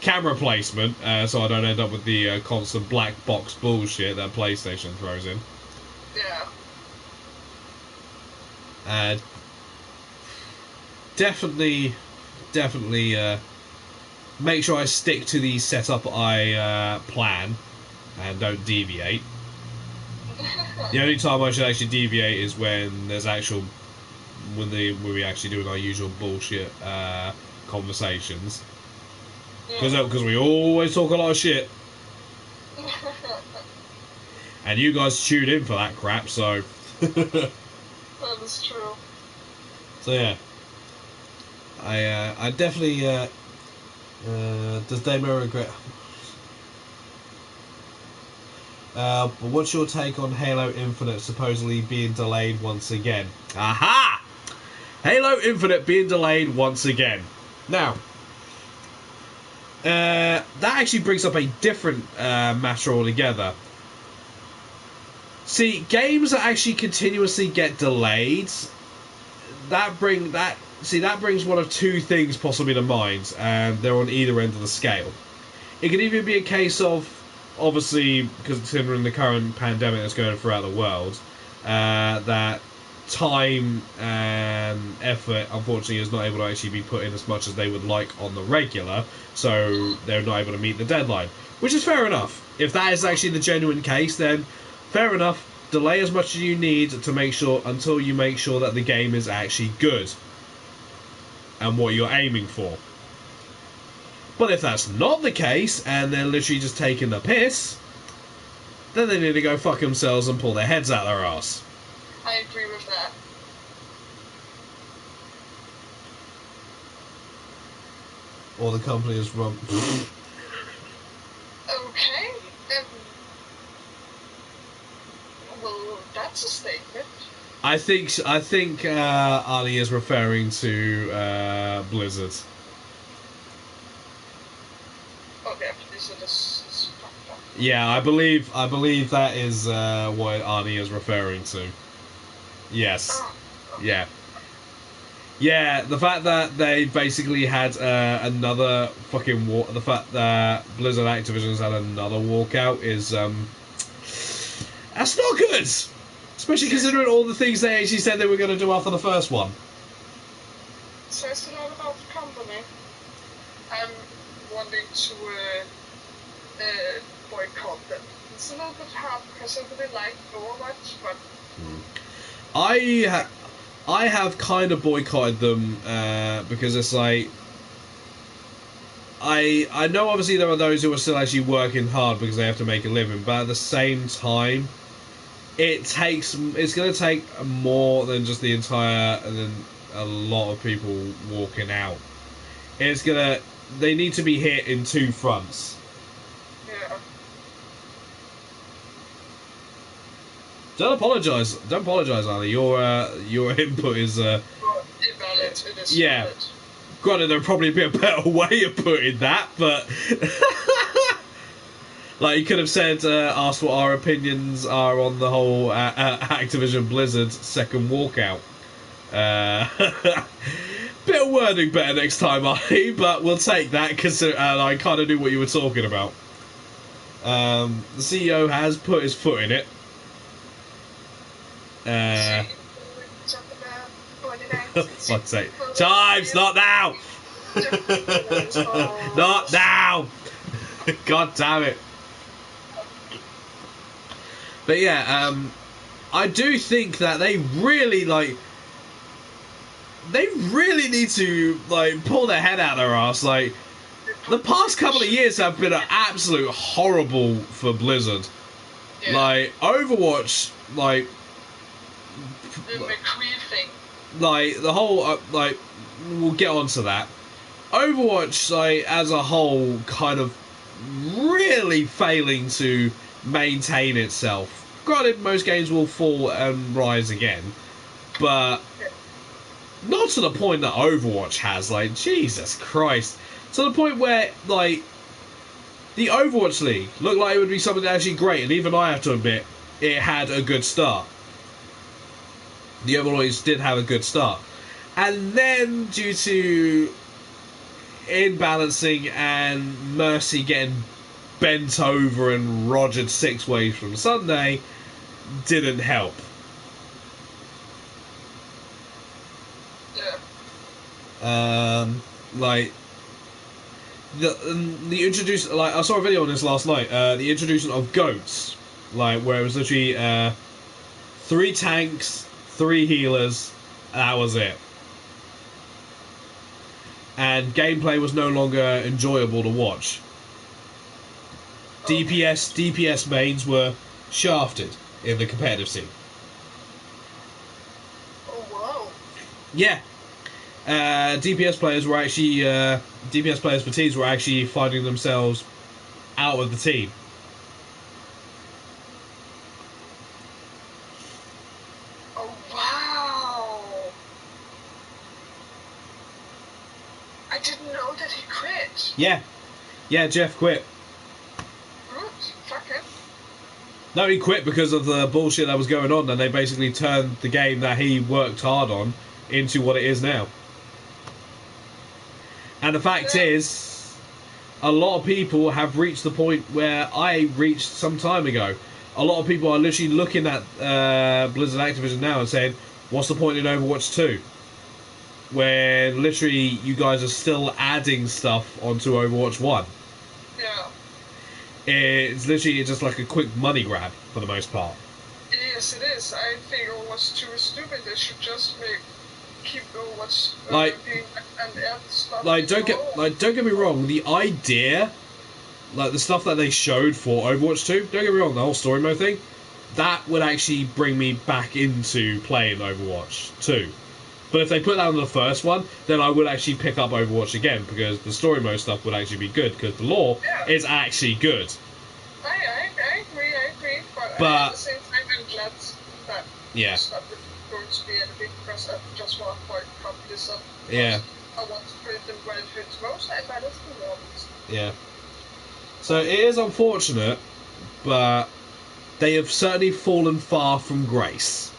Camera placement, so I don't end up with the constant black box bullshit that PlayStation throws in. Yeah. Definitely, make sure I stick to the setup I plan and don't deviate. The only time I should actually deviate is when there's when we actually doing our usual bullshit conversations. Because we always talk a lot of shit, and you guys tune in for that crap. So. That is true. So yeah, I definitely does Damo regret? But what's your take on Halo Infinite supposedly being delayed once again? Aha! Halo Infinite being delayed once again. Now, that actually brings up a different matter altogether. See, games that actually continuously get delayed, that brings one of two things possibly to mind, and they're on either end of the scale. It could either be a case of, obviously, because considering the current pandemic that's going throughout the world, that time and effort, unfortunately, is not able to actually be put in as much as they would like on the regular, so they're not able to meet the deadline. Which is fair enough. If that is actually the genuine case, then fair enough. Delay as much as you need to make sure until you make sure that the game is actually good and what you're aiming for. But if that's not the case and they're literally just taking the piss, then they need to go fuck themselves and pull their heads out their ass. I agree with that. Or the company is run. Okay. Well, that's a statement. I think Arnie is referring to Blizzard. Okay, Blizzard is fucked up. Yeah, I believe that is what Arnie is referring to. Yes. Oh. Yeah. Yeah, the fact that they basically had another fucking the fact that Blizzard Activision's had another walkout is that's not good. Especially considering all the things they actually said they were going to do after the first one. Says a lot about the company. I'm wanting to boycott them. It's a little bit hard because I really like Overwatch, but I have kind of boycotted them because it's like I know obviously there are those who are still actually working hard because they have to make a living, but at the same time, it's going to take more than just the entire and then a lot of people walking out. They need to be hit in two fronts. yeah. Don't apologise, Ali. Your input is Invalid. It is yeah. valid. Granted, there'd probably be a better way of putting that, but like you could have said, asked what our opinions are on the whole Activision Blizzard second walkout. Bit of wording better next time, Ali, but we'll take that because I kind of knew what you were talking about. The CEO has put his foot in it. Fuck's sake. Chimes, not now! Not now! God damn it. But yeah, I do think that they really need to pull their head out their ass. Like, the past couple of years have been an absolute horrible for Blizzard. Yeah. Like, Overwatch, the McCree thing. like the whole we'll get onto that. Overwatch as a whole kind of really failing to maintain itself. Granted, most games will fall and rise again, but not to the point that Overwatch has. Like, Jesus Christ, To the point where, like, the Overwatch League looked like it would be something actually great, and even I have to admit, it had a good start. The Overwatch did have a good start. And then, due to imbalancing and Mercy getting bent over and rogered 6 ways from Sunday, didn't help. Yeah. Like, the introduce, like, I saw a video on this last night, the introduction of goats, like, where it was literally 3 tanks, 3 healers, and that was it. And gameplay was no longer enjoyable to watch. DPS mains were shafted in the competitive scene. Oh wow. Yeah. DPS players were actually DPS players for teams were actually finding themselves out of the team. Oh wow. I didn't know that he quit. Yeah, Jeff quit. Good. Fuck him. No, he quit because of the bullshit that was going on, and they basically turned the game that he worked hard on into what it is now. And the fact is, a lot of people have reached the point where I reached some time ago. A lot of people are literally looking at Blizzard Activision now and saying, what's the point in Overwatch 2? When literally you guys are still adding stuff onto Overwatch 1. Yeah. It's literally just like a quick money grab for the most part. Yes, it is. I think Overwatch 2 is stupid. They should just keep Overwatch being and add stuff. Don't get me wrong. The idea, like the stuff that they showed for Overwatch 2, don't get me wrong. The whole story mode thing, that would actually bring me back into playing Overwatch 2. But if they put that on the first one, then I would actually pick up Overwatch again, because the story mode stuff would actually be good, because the lore is actually good. I agree, but at the same time I'm glad that stuff is going to be anything, because I just want to point from this up. Yeah. I want to put them where it fits most, and that is the lore. Yeah. So it is unfortunate, but they have certainly fallen far from grace.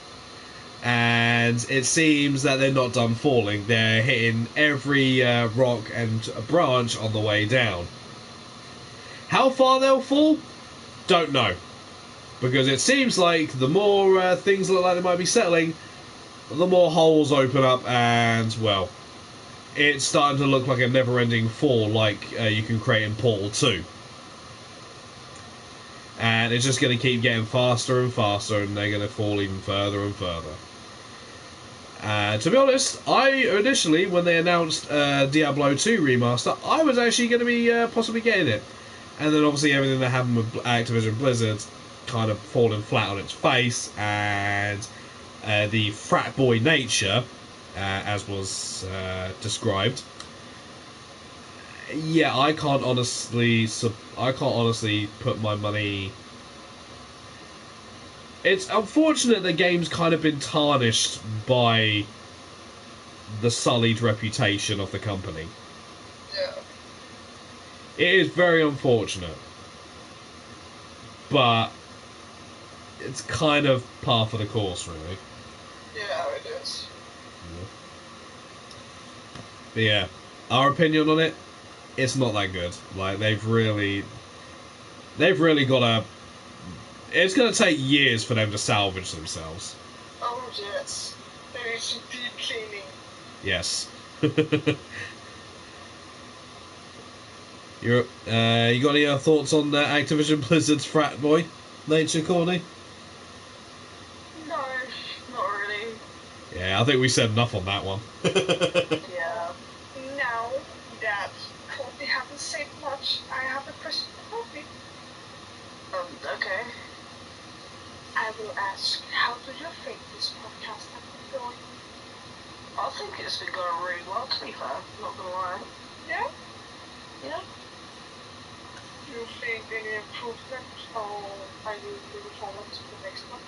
And it seems that they're not done falling. They're hitting every rock and branch on the way down. How far they'll fall? Don't know. Because it seems like the more things look like they might be settling, the more holes open up, and, well, it's starting to look like a never-ending fall like you can create in Portal 2. And it's just going to keep getting faster and faster, and they're going to fall even further and further. To be honest, I initially, when they announced Diablo 2 Remaster, I was actually going to be possibly getting it. And then obviously everything that happened with Activision Blizzard kind of falling flat on its face, and the frat boy nature, as was described. Yeah, I can't honestly put my money. It's unfortunate the game's kind of been tarnished by the sullied reputation of the company. Yeah. It is very unfortunate. But it's kind of par for the course, really. Yeah, it is. But yeah, our opinion on it, it's not that good. Like, they've really got to. It's going to take years for them to salvage themselves. Oh yes, there is some deep cleaning. Yes. You got any thoughts on Activision Blizzard's frat boy nature, Courtney? No, not really. Yeah, I think we said enough on that one. Yeah. Now that Courtney hasn't said much, I have a question for Courtney. Okay. I will ask, how do you think this podcast has been going? I think it's been going really well, to be fair. Not gonna lie. Yeah? Yeah. Do you think any improvement, or are you looking forward to the next one?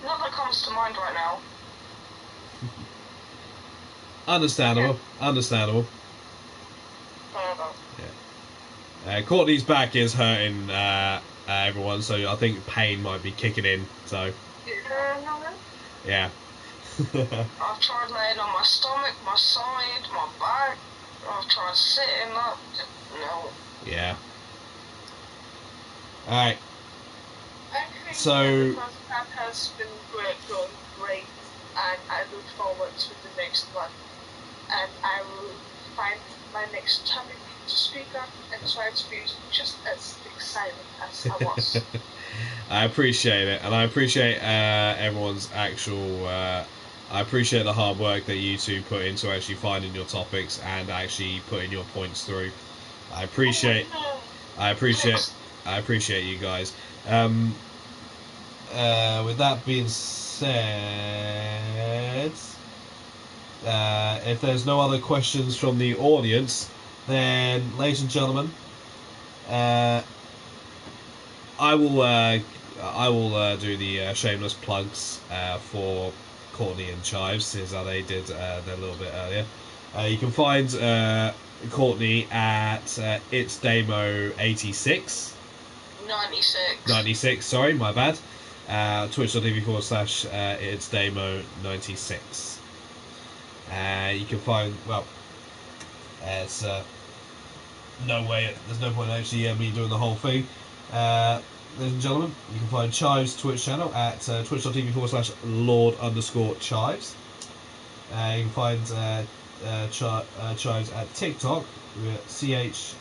Not that comes to mind right now. Understandable. Understandable. Courtney's back is hurting everyone, so I think pain might be kicking in. So yeah. I've tried laying on my stomach, my side, my back. I've tried sitting up. No. Yeah. Alright. I think So- the first half has been going great, and I look forward to the next one. And I will find my next topic to speak on and try to be just as excited as I was. I appreciate it, and I appreciate everyone's actual. I appreciate the hard work that you two put into actually finding your topics and actually putting your points through. I appreciate. I appreciate you guys. With that being said, if there's no other questions from the audience, then, ladies and gentlemen, I will do the shameless plugs for Courtney and Chives, since they did that a little bit earlier. You can find Courtney at It's Damo 86. 96, sorry, my bad. Twitch.tv/ It's Damo 96. You can find, well, it's no way, there's no point actually me doing the whole thing. Ladies and gentlemen, you can find Chives' Twitch channel at twitch.tv/ Lord_Chives. You can find Chives at TikTok with ch.ivs.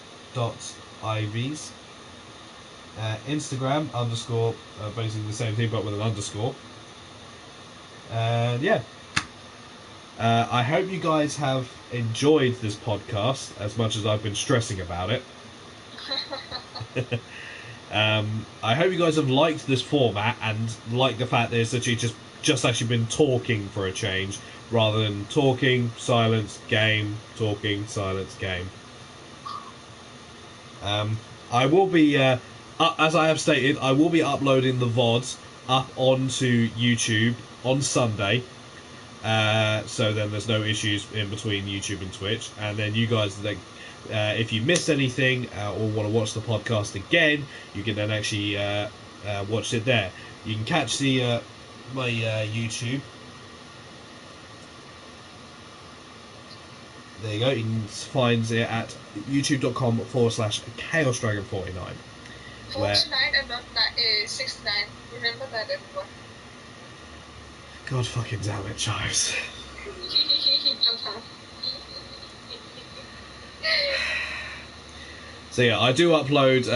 Instagram _ basically the same thing but with an underscore. And yeah. I hope you guys have enjoyed this podcast as much as I've been stressing about it. I hope you guys have liked this format and like the fact that it's actually just actually been talking for a change, rather than talking, silence, game, talking, silence, game. I will be, as I have stated, I will be uploading the VODs up onto YouTube on Sunday. So then there's no issues in between YouTube and Twitch. And then you guys, if you missed anything or want to watch the podcast again, you can then actually watch it there. You can catch the my YouTube. There you go. You can find it at youtube.com/ChaosDragon49. 49 and not 69. Remember that, everyone. God fucking damn it, Chives. So yeah, I do upload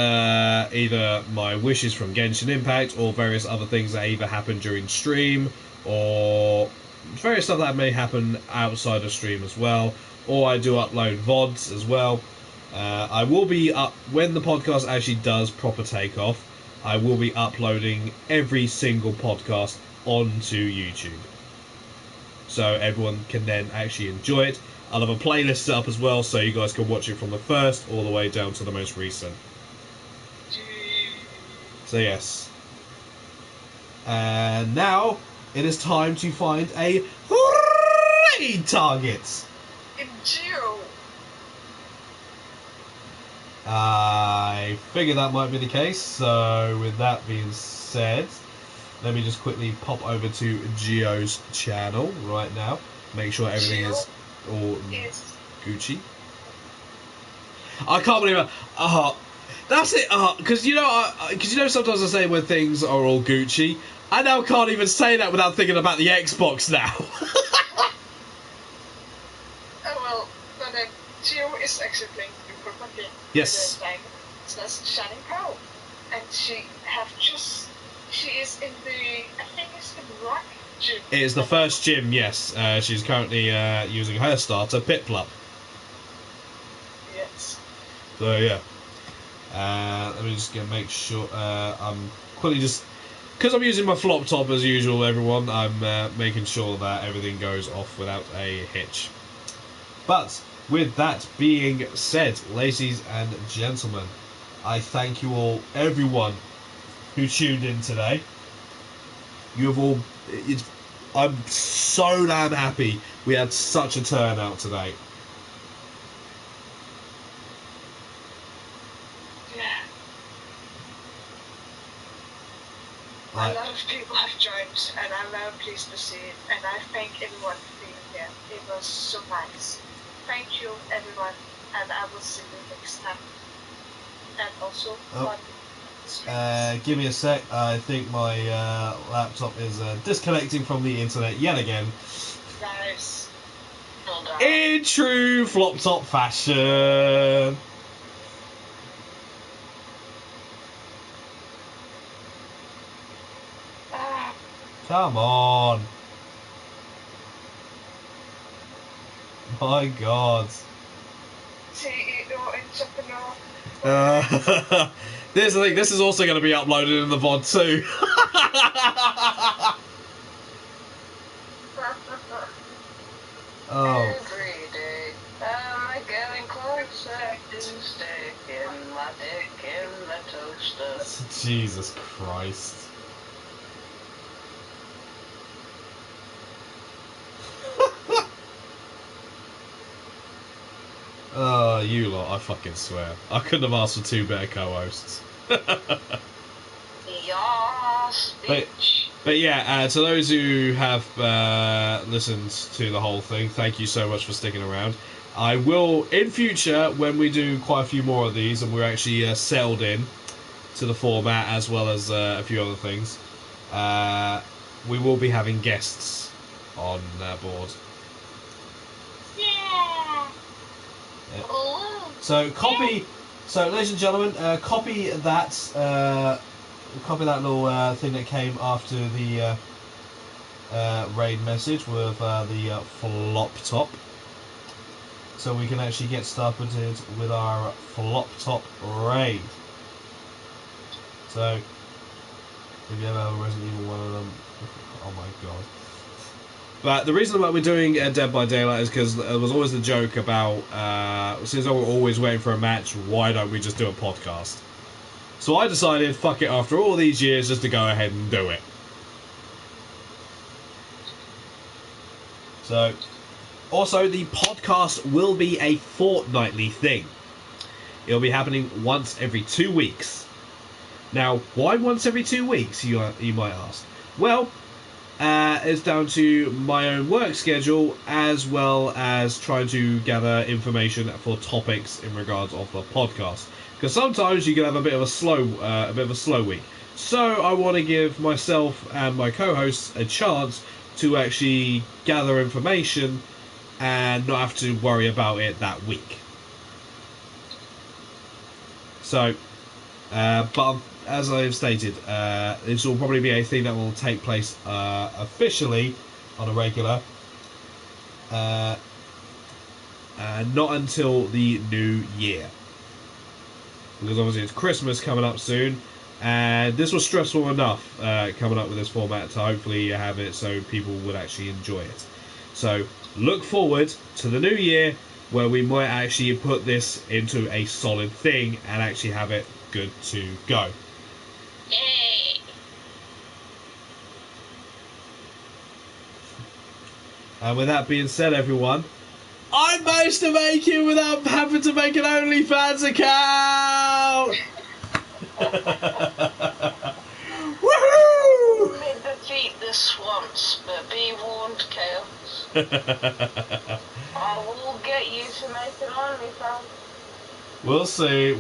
either my wishes from Genshin Impact or various other things that either happen during stream or various stuff that may happen outside of stream as well. Or I do upload VODs as well. I will be up when the podcast actually does proper take off. I will be uploading every single podcast onto YouTube, so everyone can then actually enjoy it. I'll have a playlist set up as well, so you guys can watch it from the first all the way down to the most recent. So yes. And now it is time to find a raid target. In Geo. I figured that might be the case, so with that being said, let me just quickly pop over to Geo's channel right now. Make sure everything is all Gucci. I can't believe it. That's it. Because you know, sometimes I say when things are all Gucci. I now can't even say that without thinking about the Xbox now. Oh well, but Geo is actually playing the proper game. Yes. That's Shining Pearl, and she is in the, I think it's the Rock Gym. It is the first gym, yes. She's currently using her starter, Piplup. Yes. So yeah. Let me just make sure I'm quickly just, because I'm using my flop top as usual, everyone. I'm making sure that everything goes off without a hitch. But with that being said, ladies and gentlemen, I thank you all, everyone who tuned in today. You have all, I'm so damn happy we had such a turnout today. Yeah. A lot of people have joined, and I'm very pleased to see it. And I thank everyone for being here. It was so nice. Thank you, everyone, and I will see you next time. And also, on streams. Give me a sec. I think my laptop is disconnecting from the internet yet again. Nice. Well done. In true flop top fashion. Come on. My God. CEO entrepreneur. This is the thing. This is also going to be uploaded in the VOD too. Oh, Every day, I'm getting closer to sticking my dick in the toaster. Jesus Christ. Oh, you lot, I fucking swear. I couldn't have asked for two better co-hosts. Yas, bitch. But yeah, to those who have listened to the whole thing, thank you so much for sticking around. I will, in future, when we do quite a few more of these and we're actually settled in to the format as well as a few other things, we will be having guests on board. Yeah. Ooh. So ladies and gentlemen, copy that little thing that came after the raid message with the flop top, so we can actually get started with our flop top raid. So if you ever have a Resident Evil one of them, oh my god. But the reason why we're doing Dead by Daylight is because there was always the joke about, since we're always waiting for a match, why don't we just do a podcast? So I decided, fuck it, after all these years, just to go ahead and do it. So, also, the podcast will be a fortnightly thing. It'll be happening once every 2 weeks. Now, why once every 2 weeks, you might ask? Well, it's down to my own work schedule as well as trying to gather information for topics in regards of the podcast. Because sometimes you can have a bit of a slow week. So I want to give myself and my co-hosts a chance to actually gather information and not have to worry about it that week. So, but as I've stated, this will probably be a thing that will take place officially on a regular, not until the new year. Because obviously it's Christmas coming up soon, and this was stressful enough coming up with this format to hopefully have it so people would actually enjoy it. So look forward to the new year where we might actually put this into a solid thing and actually have it good to go. Yay. And with that being said, everyone, I managed to make it without having to make an OnlyFans account! Woohoo! You may defeat this once, but be warned, Chaos. I will get you to make an OnlyFans. We'll see.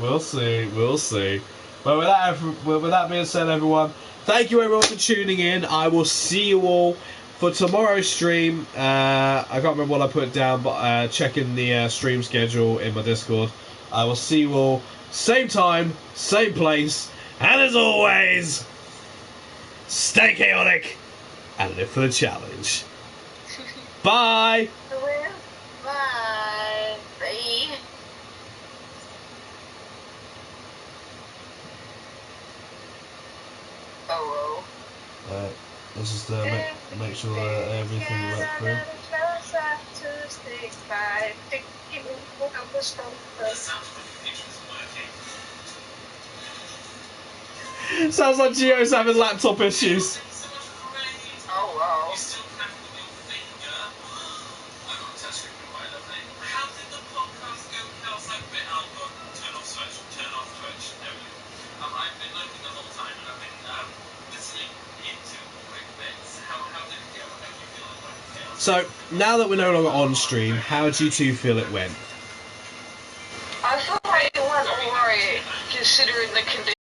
But with that being said, everyone, thank you everyone for tuning in. I will see you all for tomorrow's stream. I can't remember what I put down, but checking the stream schedule in my Discord. I will see you all same time, same place, and as always, stay chaotic and live for the challenge. Bye. Bye. Bye. Oh, Let's just make sure that everything went through. Sounds like Gio's having laptop issues. oh wow. So, now that we're no longer on stream, how do you two feel it went? I feel like it went alright, considering the conditions.